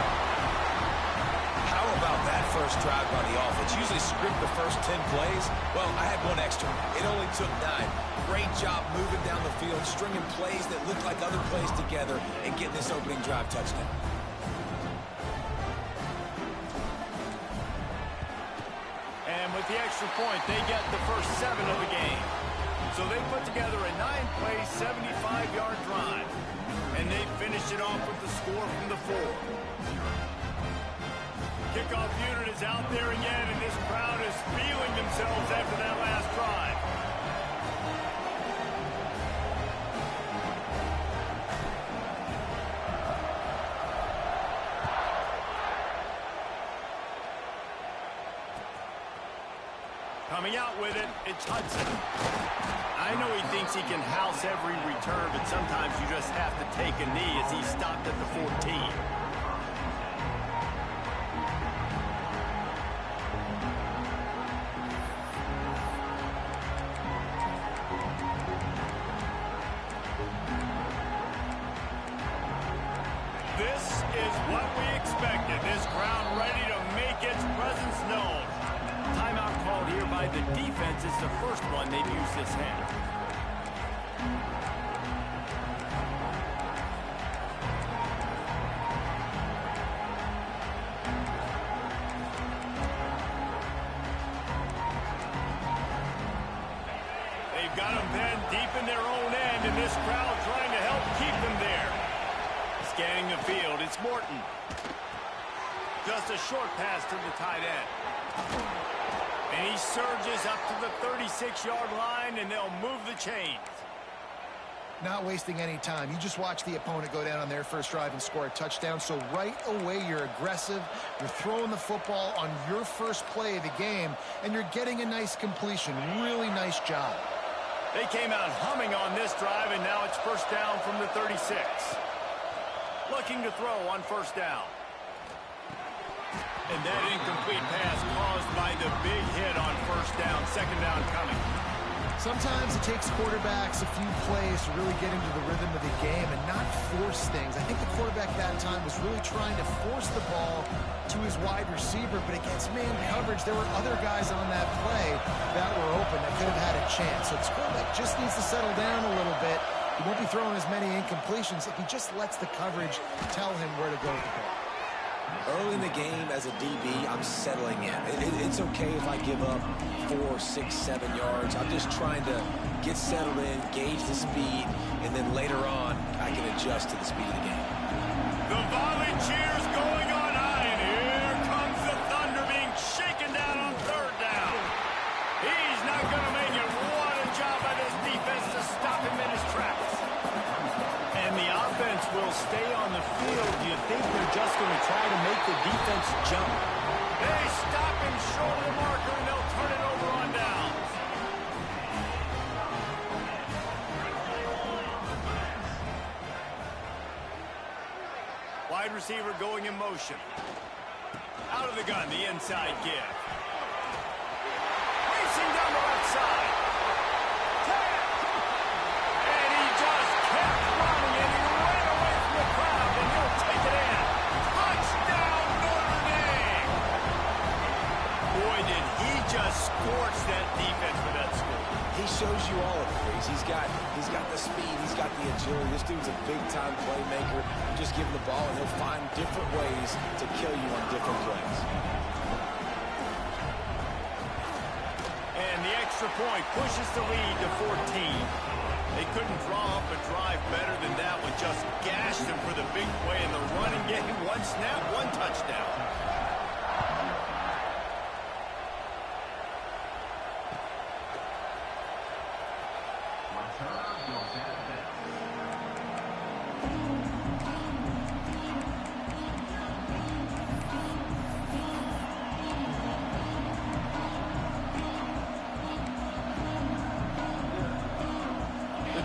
How about that first drive by the offense? Usually script the first 10 plays. Well, I had one extra. It only took 9. Great job moving down the field, stringing plays that look like other plays together, and getting this opening drive touchdown. And with the extra point, they get the first 7 of the game. So they put together a 9-play, 75-yard drive. And they finished it off with the score from the 4. Kickoff unit is out there again, and this crowd is feeling themselves after that last drive. Coming out with it, it's Hudson. I know he thinks he can house every return, but sometimes you just have to take a knee as he stopped at the 14. This is what we expected. This crowd ready to make its presence known. Timeout called here by the defense. It's the first one they've used this half. They've got them pinned deep in their own end, and this crowd trying to help keep them there. Scanning the field, it's Morton. Just a short pass to the tight end. And he surges up to the 36-yard line, and they'll move the chains. Not wasting any time. You just watch the opponent go down on their first drive and score a touchdown. So right away, you're aggressive. You're throwing the football on your first play of the game, and you're getting a nice completion. Really nice job. They came out humming on this drive, and now it's first down from the 36. Looking to throw on first down. And that incomplete pass caused by the big hit on first down. Second down coming. Sometimes it takes quarterbacks a few plays to really get into the rhythm of the game and not force things. I think the quarterback that time was really trying to force the ball to his wide receiver, but against man coverage, there were other guys on that play that were open that could have had a chance. So the quarterback just needs to settle down a little bit. He won't be throwing as many incompletions if he just lets the coverage tell him where to go with the ball. Early in the game, as a DB, I'm settling in. It's okay if I give up 4, 6, 7 yards. I'm just trying to get settled in, gauge the speed, and then later on, I can adjust to the speed of the game. The volley cheers going on high, and here comes the Thunder being shaken down on third down. He's not going to make it. What a job by this defense to stop him in his tracks. And the offense will stay on the field. Do you think they're just going to try to make the defense jump? They stop him short of the marker, and they'll turn it over on downs. Wide receiver going in motion. Out of the gun, the inside give. Racing down the left side. And he just kept running, and he ran away from the crowd, and he'll take it in. Touchdown, Notre Dame! Boy, did he just scorch that defense with that score. He shows you all of it, Reese. He's got the speed, he's got the agility. This dude's a big-time playmaker. Just give him the ball, and he'll find different ways to kill you on different plays. And the extra point pushes the lead to 14. They couldn't draw up a drive better than that one. Just gashed him for the big play in the running game. One snap, one touchdown.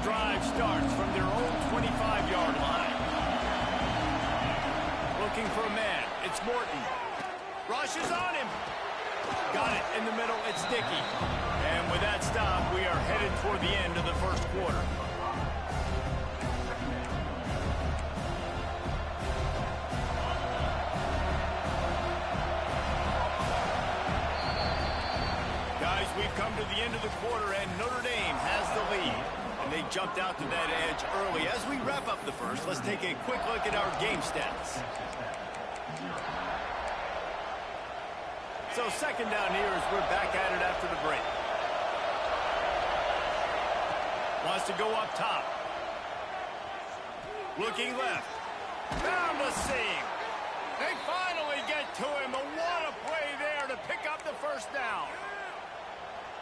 Drive starts from their own 25-yard line. Looking for a man. It's Morton. Rushes on him. Got it in the middle. It's Dickey. And with that stop, we are headed toward the end of the first quarter. Guys, we've come to the end of the quarter, and Notre Dame has the lead. And they jumped out to that edge early. As we wrap up the first, let's take a quick look at our game stats. So second down here as we're back at it after the break. Wants to go up top. Looking left. Found a seam. They finally get to him. But what a play there to pick up the first down.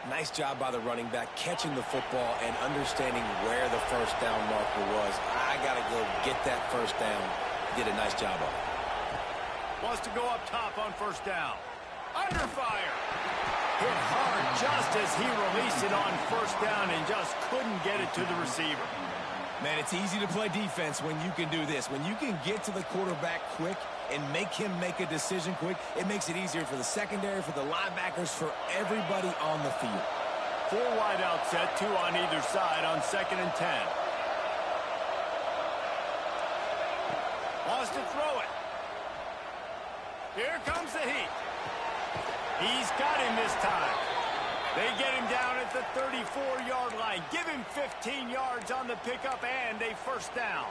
Nice job by the running back, catching the football and understanding where the first down marker was. I got to go get that first down. Did a nice job of it. Wants to go up top on first down. Under fire. Hit hard just as he released it on first down and just couldn't get it to the receiver. Man, it's easy to play defense when you can do this. When you can get to the quarterback quick and make him make a decision quick, it makes it easier for the secondary, for the linebackers, for everybody on the field. 4 wide out set, 2 on either side on 2nd and 10. Wants to throw it. Here comes the heat. He's got him this time. They get him down at the 34-yard line. Give him 15 yards on the pickup and a first down.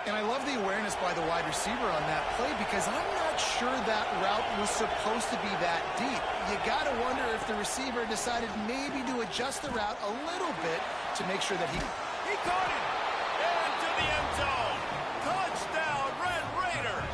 And I love the awareness by the wide receiver on that play because I'm not sure that route was supposed to be that deep. You got to wonder if the receiver decided maybe to adjust the route a little bit to make sure that he caught him. Into the end zone. Touchdown, Red Raiders.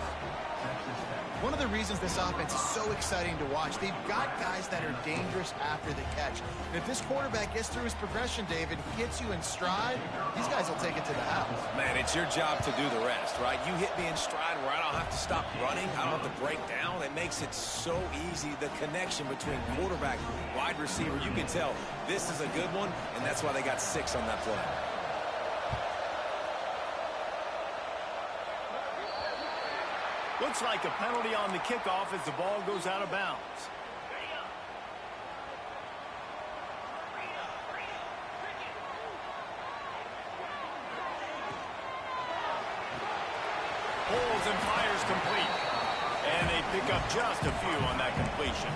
One of the reasons this offense is so exciting to watch, they've got guys that are dangerous after the catch. And if this quarterback gets through his progression, David, gets you in stride, these guys will take it to the house. Man, it's your job to do the rest, right? You hit me in stride where I don't have to stop running. I don't have to break down. It makes it so easy. The connection between quarterback, wide receiver, you can tell this is a good one, and that's why they got 6 on that play. Looks like a penalty on the kickoff as the ball goes out of bounds. Pulls and fires complete. And they pick up just a few on that completion.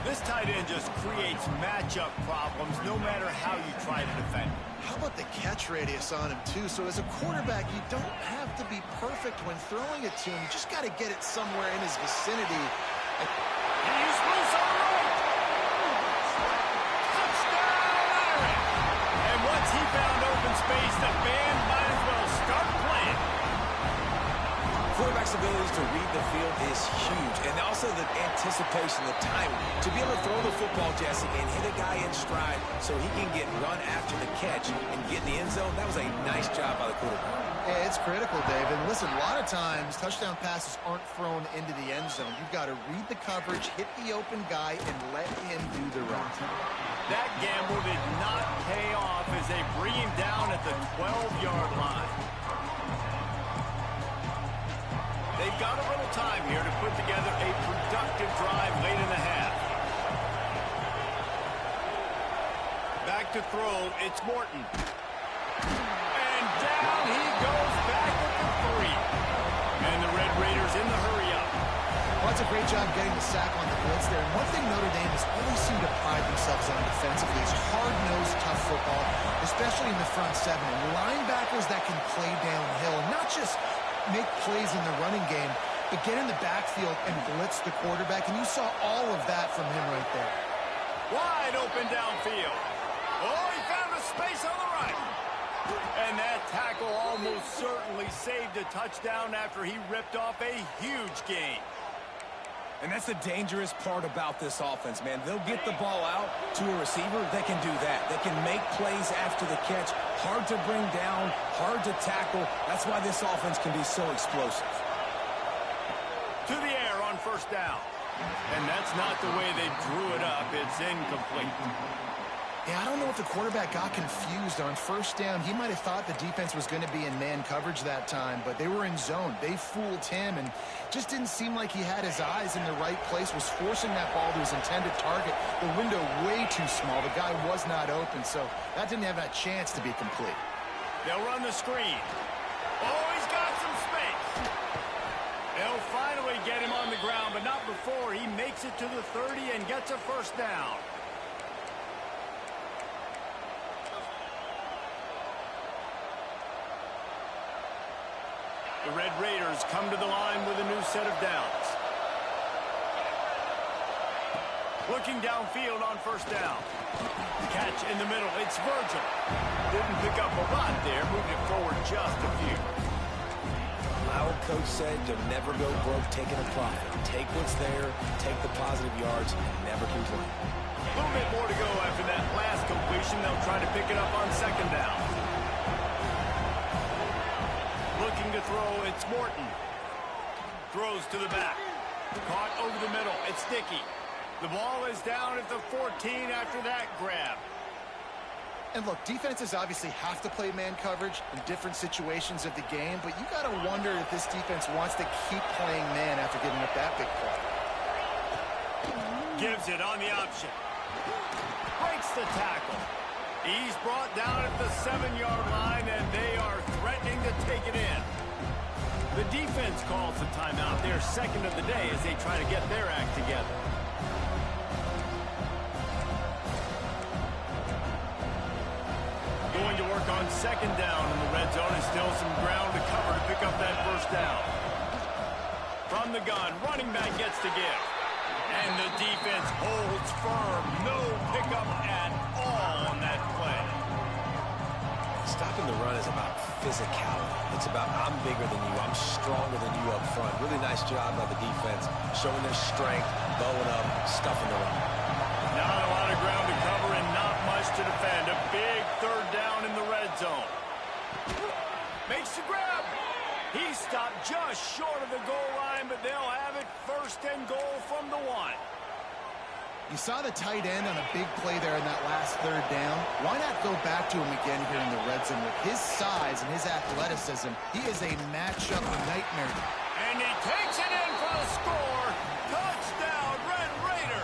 This tight end just creates matchup problems no matter how you try to defend. How about the catch radius on him, too? So as a quarterback, you don't have to be perfect when throwing it to him. You just got to get it somewhere in his vicinity. He's loose on the right. Touchdown, Aaron. And once he found open space, the band might as well start playing. Quarterback's abilities to read the field is huge, and also the anticipation, the timing. To be able to throw the football, Jesse, and hit a guy in stride so he can get run after the catch and get in the end zone, that was a nice job by the quarterback. Yeah, it's critical, David. Listen, a lot of times, touchdown passes aren't thrown into the end zone. You've got to read the coverage, hit the open guy, and let him do the rest. That gamble did not pay off as they bring him down at the 12-yard line. They've got a little time here to put together a productive drive late in the half. Back to throw, it's Morton. And down he goes back at the 3. And the Red Raiders in the hurry-up. Well, that's a great job getting the sack on the blitz there. And one thing Notre Dame has always seemed to pride themselves on defensively is hard-nosed, tough football, especially in the front 7. And linebackers that can play downhill, not just make plays in the running game, but get in the backfield and blitz the quarterback. And you saw all of that from him right there. Wide open downfield. Oh, he found a space on the right. And that tackle almost certainly saved a touchdown after he ripped off a huge gain. And that's the dangerous part about this offense, man. They'll get the ball out to a receiver. They can do that. They can make plays after the catch. Hard to bring down, hard to tackle. That's why this offense can be so explosive. To the air on first down. And that's not the way they drew it up. It's incomplete. Yeah, I don't know if the quarterback got confused on first down. He might have thought the defense was going to be in man coverage that time, but they were in zone. They fooled him, and just didn't seem like he had his eyes in the right place, was forcing that ball to his intended target. The window way too small. The guy was not open, so that didn't have that chance to be complete. They'll run the screen. Oh, he's got some space. They'll finally get him on the ground, but not before he makes it to the 30 and gets a first down. The Red Raiders come to the line with a new set of downs. Looking downfield on first down. Catch in the middle. It's Virgil. Didn't pick up a lot there. Moved it forward just a few. My old coach said you'll never go broke taking a profit. Take what's there, take the positive yards, and never complain. A little bit more to go after that last completion. They'll try to pick it up on second down. Looking to throw, it's Morton. Throws to the back. Caught over the middle. It's Dickey. The ball is down at the 14 after that grab. And look, defenses obviously have to play man coverage in different situations of the game, but you got to wonder if this defense wants to keep playing man after giving up that big play. Gives it on the option. Breaks the tackle. He's brought down at the 7-yard line, and they are threatening to take it in. The defense calls the timeout. Their second of the day as they try to get their act together. Going to work on second down in the red zone, and still some ground to cover to pick up that first down. From the gun, running back gets to give. And the defense holds firm. No pickup at all on that play. Stopping the run is about physicality. It's about I'm bigger than you, I'm stronger than you up front. Really nice job by the defense, showing their strength, bowing up, stuffing the run. Not a lot of ground to cover and not much to defend. A big third down in the red zone. Makes the grab. He stopped just short of the goal line, but they'll have it first and goal from the 1. You saw the tight end on a big play there in that last third down. Why not go back to him again here in the red zone? With his size and his athleticism, he is a matchup nightmare. And he takes it in for the score. Touchdown, Red Raider.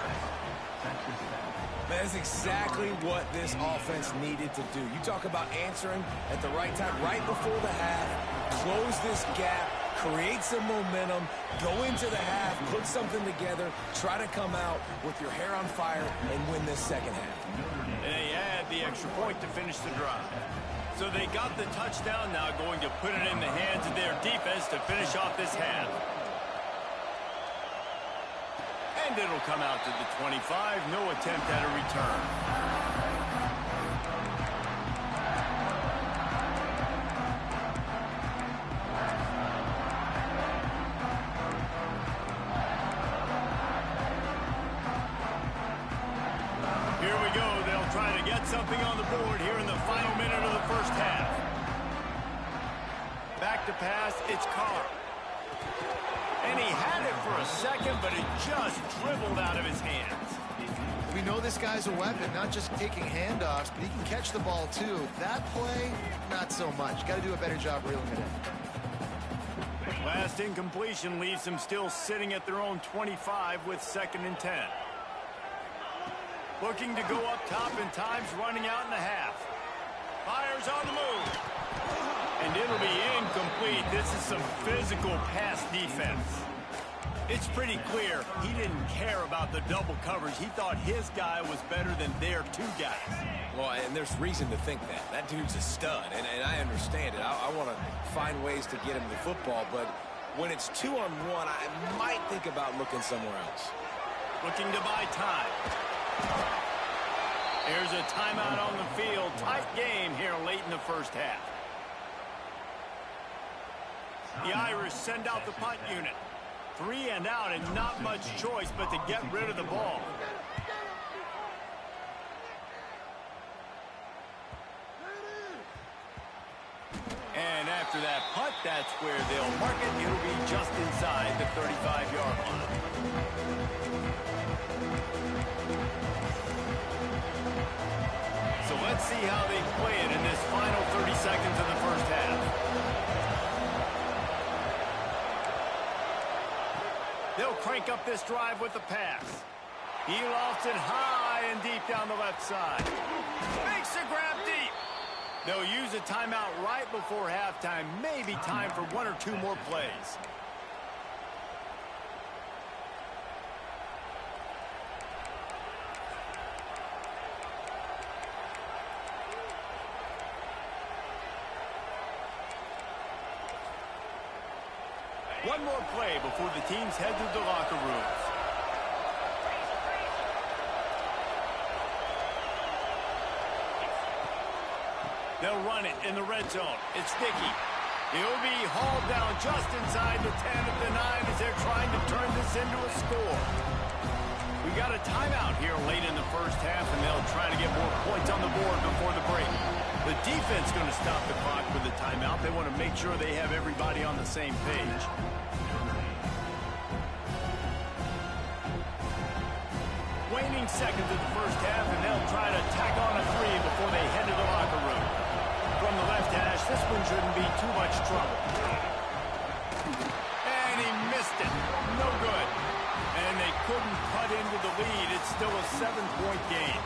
That's exactly what this offense needed to do. You talk about answering at the right time, right before the half, close this gap, create some momentum, go into the half, put something together, try to come out with your hair on fire and win this second half. And they add the extra point to finish the drive. So they got the touchdown, now going to put it in the hands of their defense to finish off this half. And it'll come out to the 25. No attempt at a return. Something on the board here in the final minute of the first half. Back to pass, it's Carr. And he had it for a second, but it just dribbled out of his hands. We know this guy's a weapon, not just taking handoffs, but he can catch the ball too. That play, not so much. Got to do a better job reeling it in. Last incompletion leaves them still sitting at their own 25 with 2nd and 10. Looking to go up top, and time's running out in the half. Fires on the move. And it'll be incomplete. This is some physical pass defense. It's pretty clear he didn't care about the double coverage. He thought his guy was better than their 2 guys. Well, and there's reason to think that. That dude's a stud, and I understand it. I want to find ways to get him the football, but when it's 2-on-1, I might think about looking somewhere else. Looking to buy time. There's a timeout on the field. Tight game here late in the first half. The Irish send out the punt unit. 3 and out and not much choice but to get rid of the ball. And after that punt, that's where they'll mark it. It'll be just inside the 35-yard line. So let's see how they play it in this final 30 seconds of the first half. They'll crank up this drive with the pass. He lofts it high and deep down the left side. Makes a grab deep. They'll use a timeout right before halftime. Maybe time for 1 or 2 more plays. One more play before the teams head to the locker rooms. They'll run it in the red zone. It's Dickey. He'll be hauled down just inside the 10 at the 9 as they're trying to turn this into a score. We got a timeout here late in the first half, and they'll try to get more points on the board before the break. The defense going to stop the clock with the timeout. They want to make sure they have everybody on the same page. Waning seconds of the first half, and they'll try to tack on a 3 before they head to the locker room. From the left hash, this one shouldn't be too much trouble. And he missed it. No good. And they couldn't cut into the lead. It's still a 7-point game.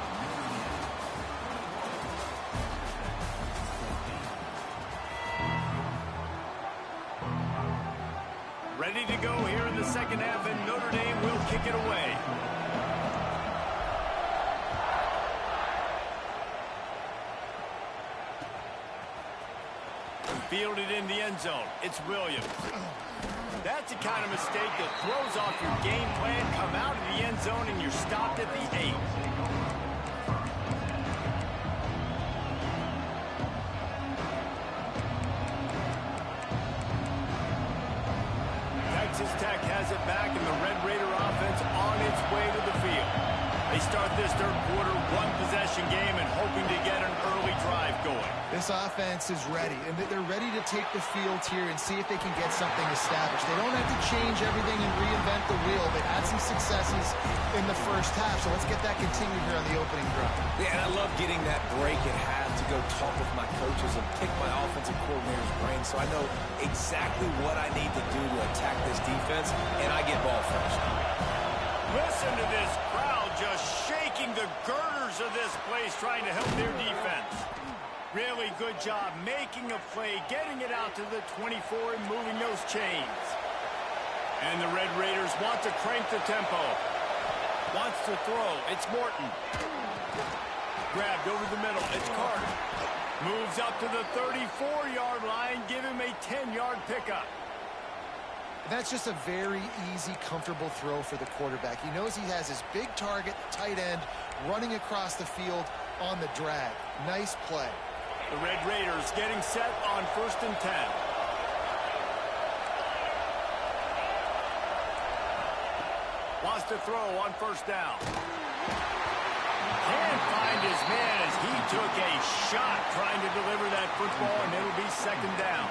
Ready to go here in the second half, and Notre Dame will kick it away. Fielded in the end zone. It's Williams. That's the kind of mistake that throws off your game plan. Come out of the end zone and you're stopped at the 8. Texas Tech has it back, and the Red Raider offense on its way to the field. They start this third quarter one-possession game and hoping to get an early drive going. This offense is ready, and they're ready to take the field here and see if they can get something established. They don't have to change everything and reinvent the wheel. They've had some successes in the first half, so let's get that continued here on the opening drive. Yeah, and I love getting that break at half to go talk with my coaches and pick my offensive coordinator's brain so I know exactly what I need to do to attack this defense, and I get ball first. Listen to this crowd just shaking the girders of this place trying to help their defense. Really good job making a play, getting it out to the 24 and moving those chains. And the Red Raiders want to crank the tempo. Wants to throw. It's Morton. Grabbed over the middle. It's Carter. Moves up to the 34-yard line. Give him a 10-yard pickup. That's just a very easy, comfortable throw for the quarterback. He knows he has his big target, tight end, running across the field on the drag. Nice play. The Red Raiders getting set on 1st and 10. Wants to throw on 1st down. Can't find his man as he took a shot trying to deliver that football, and it'll be 2nd down.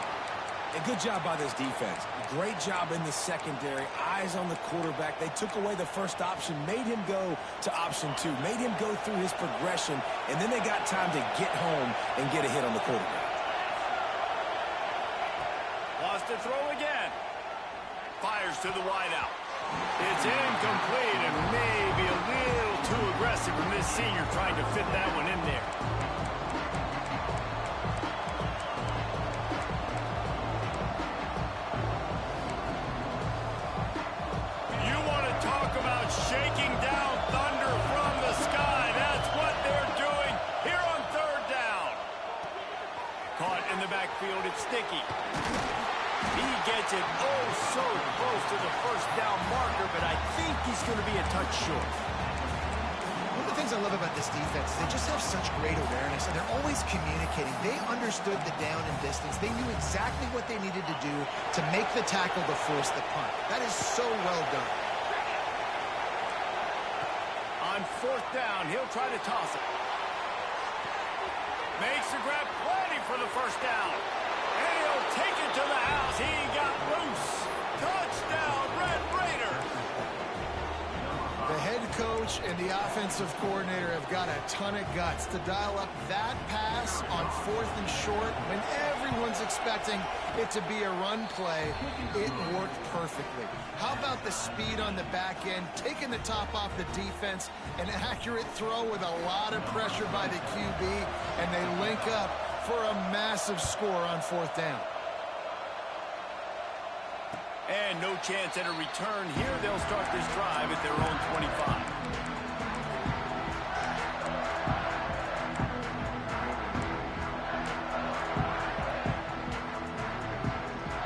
A good job by this defense. Great job in the secondary. Eyes on the quarterback. They took away the first option, made him go to option 2, made him go through his progression, and then they got time to get home and get a hit on the quarterback. Wants to throw again. Fires to the wideout. It's incomplete and maybe a little too aggressive from this senior trying to fit that one in there. Shaking down thunder from the sky. That's what they're doing here on 3rd down. Caught in the backfield, it's Dickey. He gets it oh so close to the 1st down marker, but I think he's going to be a touch short. One of the things I love about this defense is they just have such great awareness, and they're always communicating. They understood the down and distance. They knew exactly what they needed to do to make the tackle to force the punt. That is so well done. On 4th down, he'll try to toss it. Makes the grab, plenty for the 1st down. And he'll take it to the house. He got loose. Touchdown, Red Raider. The head coach and the offensive coordinator have got a ton of guts to dial up that pass on 4th and short when everyone's expecting it to be a run play. It worked perfectly. How about the speed on the back end, taking the top off the defense, an accurate throw with a lot of pressure by the QB, and they link up for a massive score on 4th down. And no chance at a return here. They'll start this drive at their own 25.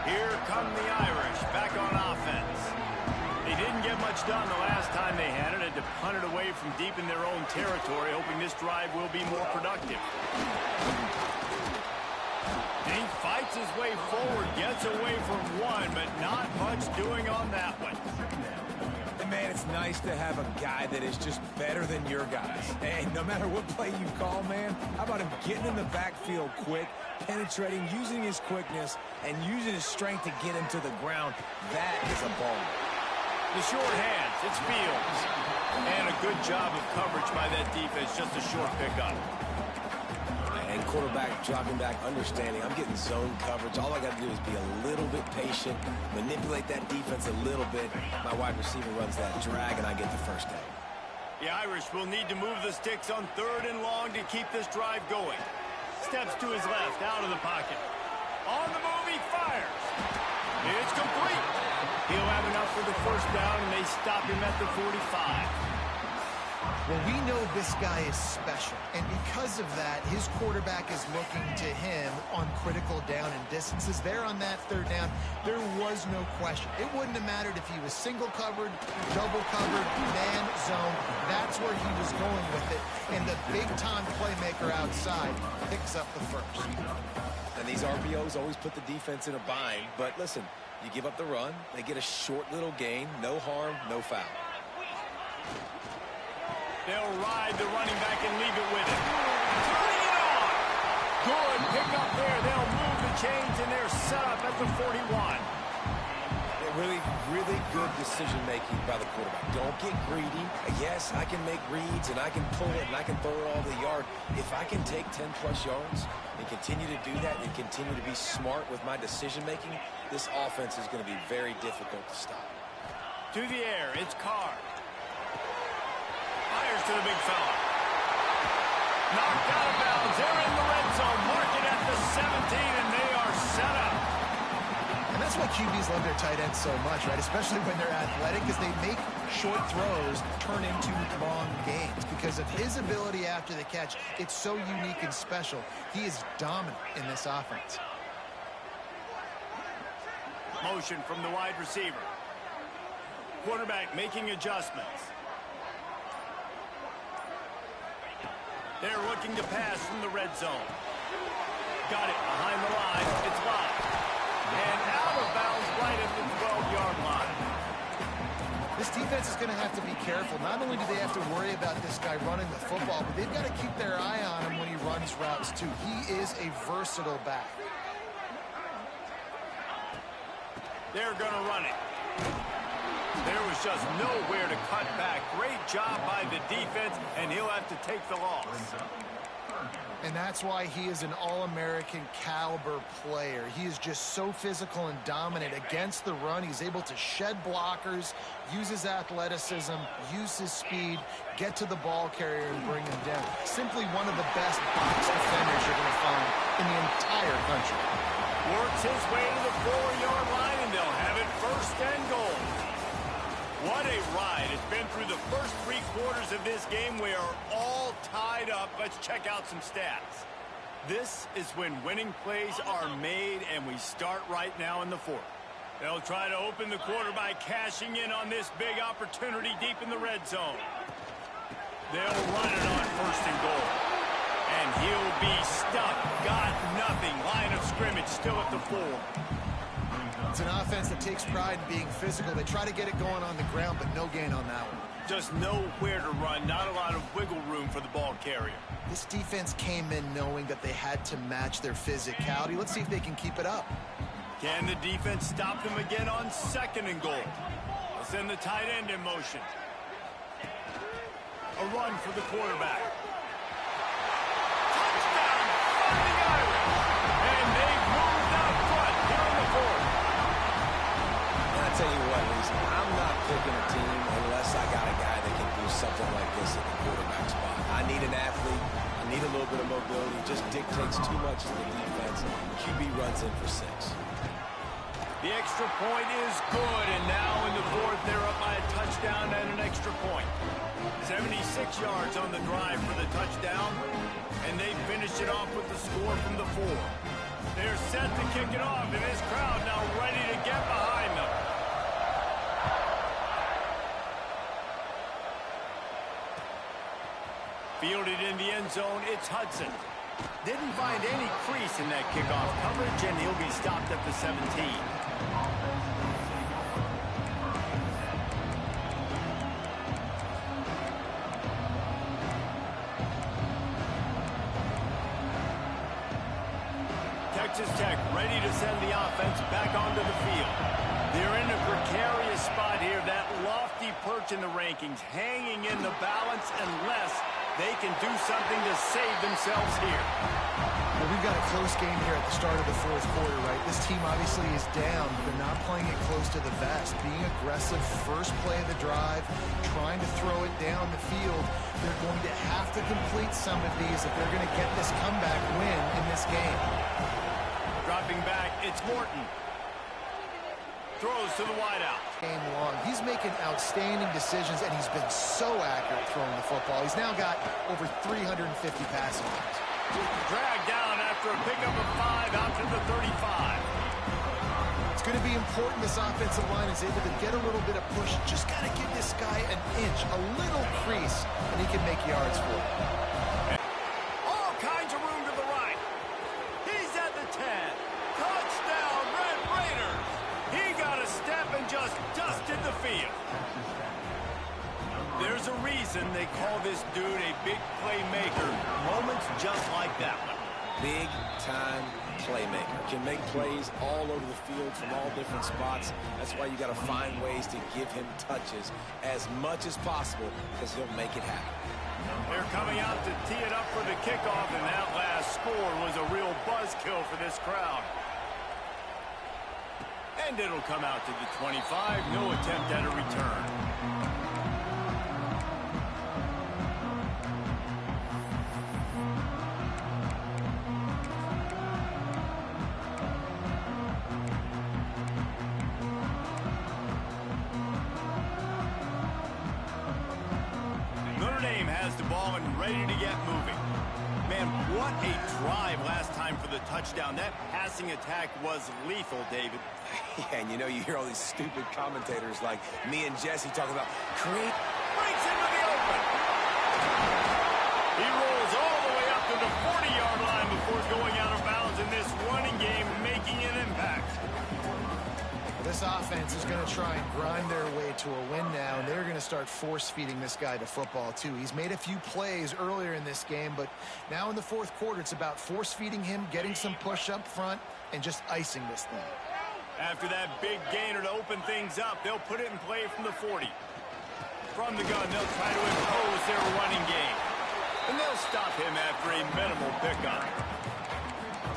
Here come the Irish back on offense. They didn't get much done the last time they had it. Had to punt it away from deep in their own territory, hoping this drive will be more productive. He fights his way forward, gets away from one, but not much doing on that one. And man, it's nice to have a guy that is just better than your guys. And no matter what play you call, man, how about him getting in the backfield quick, penetrating, using his quickness, and using his strength to get him to the ground? That is a ball. The short hands, it's Fields. And a good job of coverage by that defense, just a short pickup. And quarterback dropping back, understanding I'm getting zone coverage. All I got to do is be a little bit patient, manipulate that defense a little bit. My wide receiver runs that drag, and I get the first down. The Irish will need to move the sticks on 3rd and long to keep this drive going. Steps to his left, out of the pocket. On the move, he fires. It's complete. He'll have enough for the first down, and they stop him at the 45. Well, we know this guy is special, and because of that, his quarterback is looking to him on critical down and distances. There on that 3rd down, there was no question. It wouldn't have mattered if he was single covered, double covered, man zone. That's where he was going with it, and the big-time playmaker outside picks up the first. And these RPOs always put the defense in a bind, but listen, you give up the run, they get a short little gain, no harm, no foul. They'll ride the running back and leave it with him. Turning it on. Good pickup there. They'll move the chains, and they're set up at the 41. Really, really good decision-making by the quarterback. Don't get greedy. Yes, I can make reads, and I can pull it, and I can throw it all the yard. If I can take 10-plus yards and continue to do that and continue to be smart with my decision-making, this offense is going to be very difficult to stop. To the air, it's Carr. Fires to the big fella. Knocked out of bounds. They're in the red zone. Mark it at the 17, and they are set up. And that's why QBs love their tight ends so much, right? Especially when they're athletic, because they make short throws turn into long gains. Because of his ability after the catch, it's so unique and special. He is dominant in this offense. Motion from the wide receiver. Quarterback making adjustments. They're looking to pass from the red zone. Got it behind the line. It's live. And out of bounds right at the 12-yard line. This defense is going to have to be careful. Not only do they have to worry about this guy running the football, but they've got to keep their eye on him when he runs routes, too. He is a versatile back. They're going to run it. There was just nowhere to cut back. Great job by the defense, and he'll have to take the loss. And that's why he is an All-American caliber player. He is just so physical and dominant against the run. He's able to shed blockers, use his athleticism, use his speed, get to the ball carrier and bring him down. Simply one of the best box defenders you're going to find in the entire country. Works his way to the 4-yard line, and they'll have it 1st and goal. What a ride. It's been through the first 3 quarters of this game. We are all tied up. Let's check out some stats. This is when winning plays are made, and we start right now in the 4th. They'll try to open the quarter by cashing in on this big opportunity deep in the red zone. They'll run it on 1st and goal. And he'll be stuck. Got nothing. Line of scrimmage still at the 4. It's an offense that takes pride in being physical. They try to get it going on the ground, but no gain on that one. Just nowhere to run. Not a lot of wiggle room for the ball carrier. This defense came in knowing that they had to match their physicality. Let's see if they can keep it up. Can the defense stop them again on 2nd and goal? They'll send the tight end in motion. A run for the quarterback. Touchdown, Fighting Irish. And they've moved out front here in the 4th. I'll tell you what, Lisa, I'm not picking a team unless I got a guy that can do something like this at the quarterback spot. I need an athlete. I need a little bit of mobility. It just dictates too much to the defense. QB runs in for 6. The extra point is good, and now in the 4th, they're up by a touchdown and an extra point. 76 yards on the drive for the touchdown, and they finish it off with the score from the 4. They're set to kick it off, and this crowd now ready to get behind them. Fielded in the end zone, it's Hudson. Didn't find any crease in that kickoff coverage, and he'll be stopped at the 17. Texas Tech ready to send the offense back onto the field. They're in a precarious spot here. That lofty perch in the rankings, hanging in the balance unless they can do something to save themselves here. Well, we've got a close game here at the start of the fourth quarter, right? This team obviously is down, but they're not playing it close to the vest. Being aggressive, first play of the drive, trying to throw it down the field. They're going to have to complete some of these if they're going to get this comeback win in this game. Dropping back, it's Morton. Throws to the wideout. Game long. He's making outstanding decisions, and he's been so accurate throwing the football. He's now got over 350 passing yards. Dragged down after a pickup of 5 out to the 35. It's going to be important this offensive line is able to get a little bit of push. Just got to give this guy an inch, a little crease, and he can make yards for it. All kinds of room to the right. He's at the 10. Touchdown, Red Raiders. He got a step and just dusted the field. There's a reason they call this dude a big playmaker. Moments just like that one. Big-time playmaker. Can make plays all over the field from all different spots. That's why you got to find ways to give him touches as much as possible because he'll make it happen. They're coming out to tee it up for the kickoff, and that last score was a real buzzkill for this crowd. And it'll come out to the 25. No attempt at a return. Notre Dame has the ball and ready to get moving. Man, what a drive last time for the touchdown. That passing attack was lethal, David. Yeah, and you know, you hear all these stupid commentators like me and Jesse talking about create. Breaks into the open. He rolls all the way up to the 40-yard line before going out of bounds in this running game, making an impact. This offense is going to try and grind their way to a win now, and they're going to start force-feeding this guy the football, too. He's made a few plays earlier in this game, but now in the fourth quarter, it's about force-feeding him, getting some push up front, and just icing this thing. After that big gainer to open things up, they'll put it in play from the 40. From the gun, they'll try to impose their running game. And they'll stop him after a minimal pickup.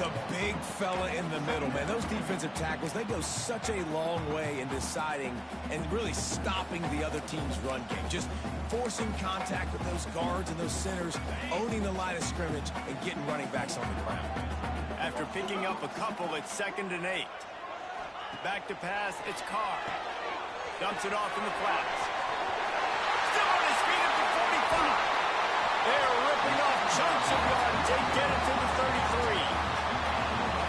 The big fella in the middle, man. Those defensive tackles, they go such a long way in deciding and really stopping the other team's run game. Just forcing contact with those guards and those centers, owning the line of scrimmage, and getting running backs on the ground. After picking up a couple, it's 2nd and 8. Back to pass, it's Carr. Dumps it off in the flats. Still on his feet at the 45. They're ripping off chunks of yards. They get it to the 33.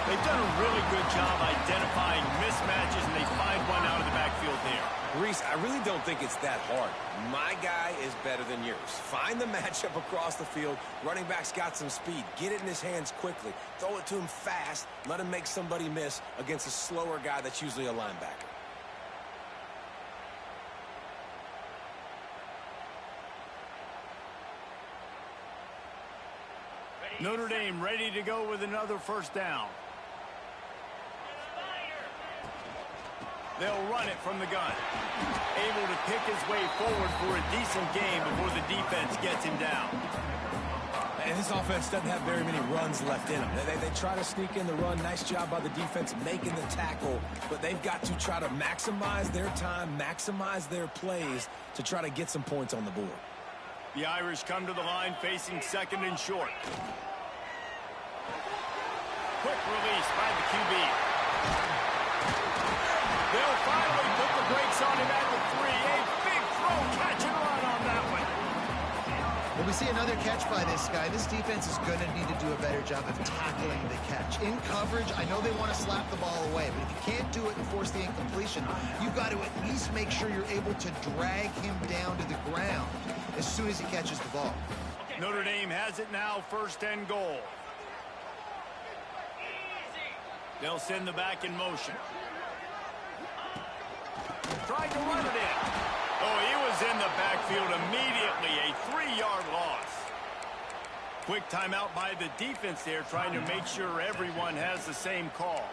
They've done a really good job identifying mismatches, and they find one out of the backfield there. Reese, I really don't think it's that hard. My guy is better than yours. Find the matchup across the field. Running back's got some speed. Get it in his hands quickly. Throw it to him fast. Let him make somebody miss against a slower guy that's usually a linebacker. Notre Dame ready to go with another first down. They'll run it from the gun. Able to pick his way forward for a decent gain before the defense gets him down. And this offense doesn't have very many runs left in them. They try to sneak in the run. Nice job by the defense making the tackle. But they've got to try to maximize their time, maximize their plays to try to get some points on the board. The Irish come to the line facing 2nd and short. Quick release by the QB. They'll finally put the brakes on him at the 3. A big throw, catch and run on that one. When we see another catch by this guy, this defense is going to need to do a better job of tackling the catch. In coverage, I know they want to slap the ball away, but if you can't do it and force the incompletion, you've got to at least make sure you're able to drag him down to the ground as soon as he catches the ball. Notre Dame has it now, 1st and goal. They'll send the back in motion. Tried to run it in. Oh, he was in the backfield immediately. A 3-yard loss. Quick timeout by the defense there, trying to make sure everyone has the same call.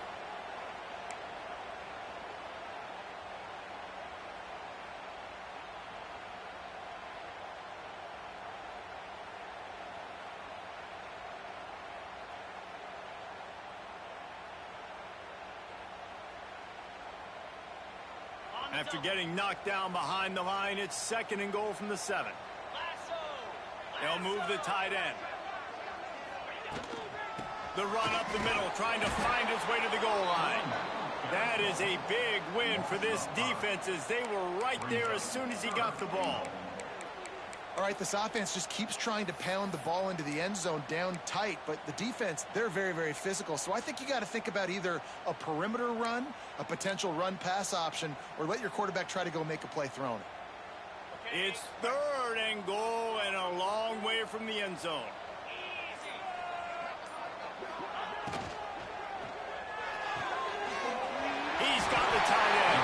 After getting knocked down behind the line, it's 2nd and goal from the 7. They'll move the tight end. The run up the middle, trying to find his way to the goal line. That is a big win for this defense, as they were right there as soon as he got the ball. All right, this offense just keeps trying to pound the ball into the end zone down tight, but the defense, they're very, very physical. So I think you got to think about either a perimeter run, a potential run-pass option, or let your quarterback try to go make a play throwing it. It's 3rd and goal and a long way from the end zone. He's got the tight end.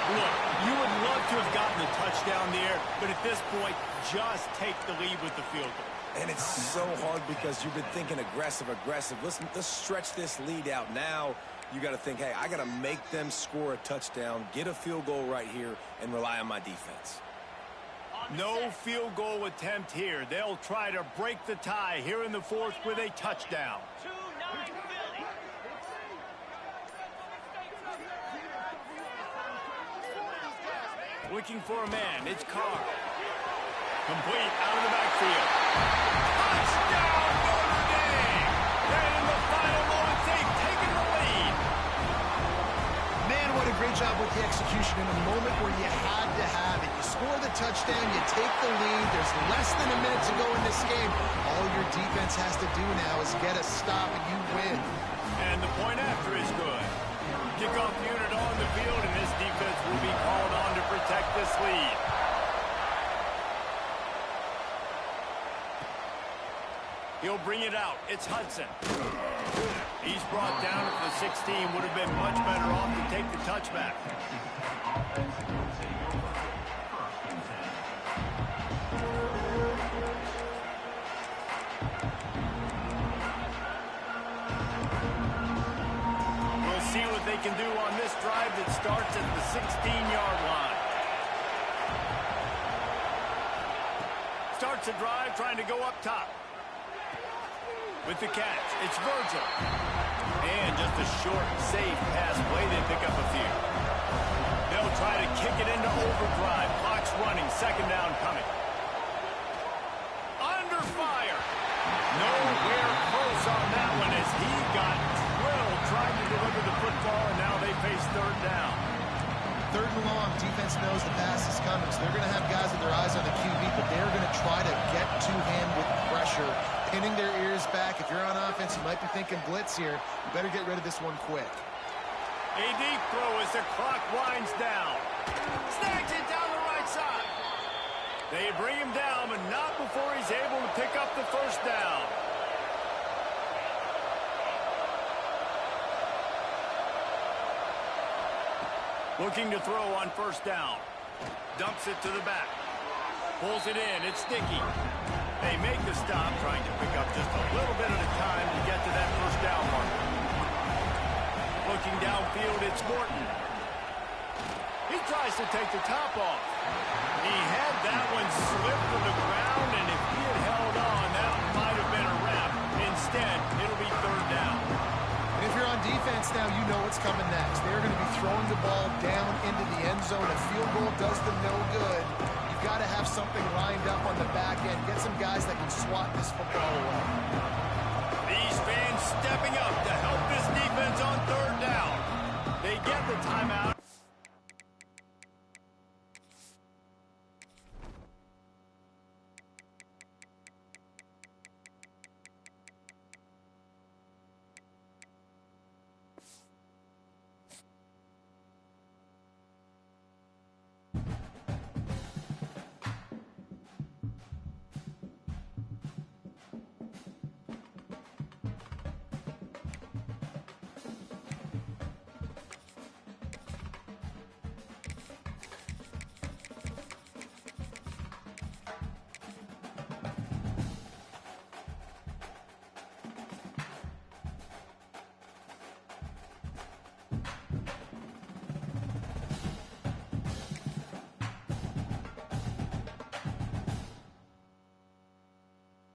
Look, you would love to have gotten the touchdown there, but at this point, just take the lead with the field goal. And it's so hard because you've been thinking aggressive. Listen, let's stretch this lead out. Now you got to think, hey, I got to make them score a touchdown, get a field goal right here, and rely on my defense. No field goal attempt here. They'll try to break the tie here in the 4th with a touchdown. Looking for a man. It's Carr. Complete out of the backfield. Touchdown, Notre Dame! And in the final moments, they've taken the lead. Man, what a great job with the execution in a moment where you had to have it. You score the touchdown, you take the lead. There's less than a minute to go in this game. All your defense has to do now is get a stop and you win. And the point after is good. Kickoff unit on the field, and this defense will be called on to protect this lead. He'll bring it out. It's Hudson. He's brought down at the 16. Would have been much better off to take the touchback. We'll see what they can do on this drive that starts at the 16-yard line. Starts a drive trying to go up top. With the catch, it's Virgil. And just a short, safe pass play. They pick up a few. They'll try to kick it into overdrive. Clock's running. 2nd down coming. Under fire. Nowhere close on that one as he got drilled trying to deliver the football, and now they face 3rd down. 3rd and long, defense knows the pass is coming, so they're going to have guys with their eyes on the QB, but they're going to try to get to him with pressure, pinning their ears back. If you're on offense, you might be thinking blitz here. You better get rid of this one quick. A deep throw as the clock winds down. Snags it down the right side. They bring him down, but not before he's able to pick up the 1st down. Looking to throw on 1st down. Dumps it to the back. Pulls it in. It's Sticky. They make the stop, trying to pick up just a little bit at a time to get to that 1st down mark. Looking downfield, it's Morton. He tries to take the top off. He had that one slip to the ground, and if he had held on, that might have been a wrap. Instead, it'll be 3rd down. And if you're on defense now, you know what's coming next. They're going to be throwing the ball down into the end zone. A field goal does them no good. You've got to have something lined up on the back end. Get some guys that can swat this football away.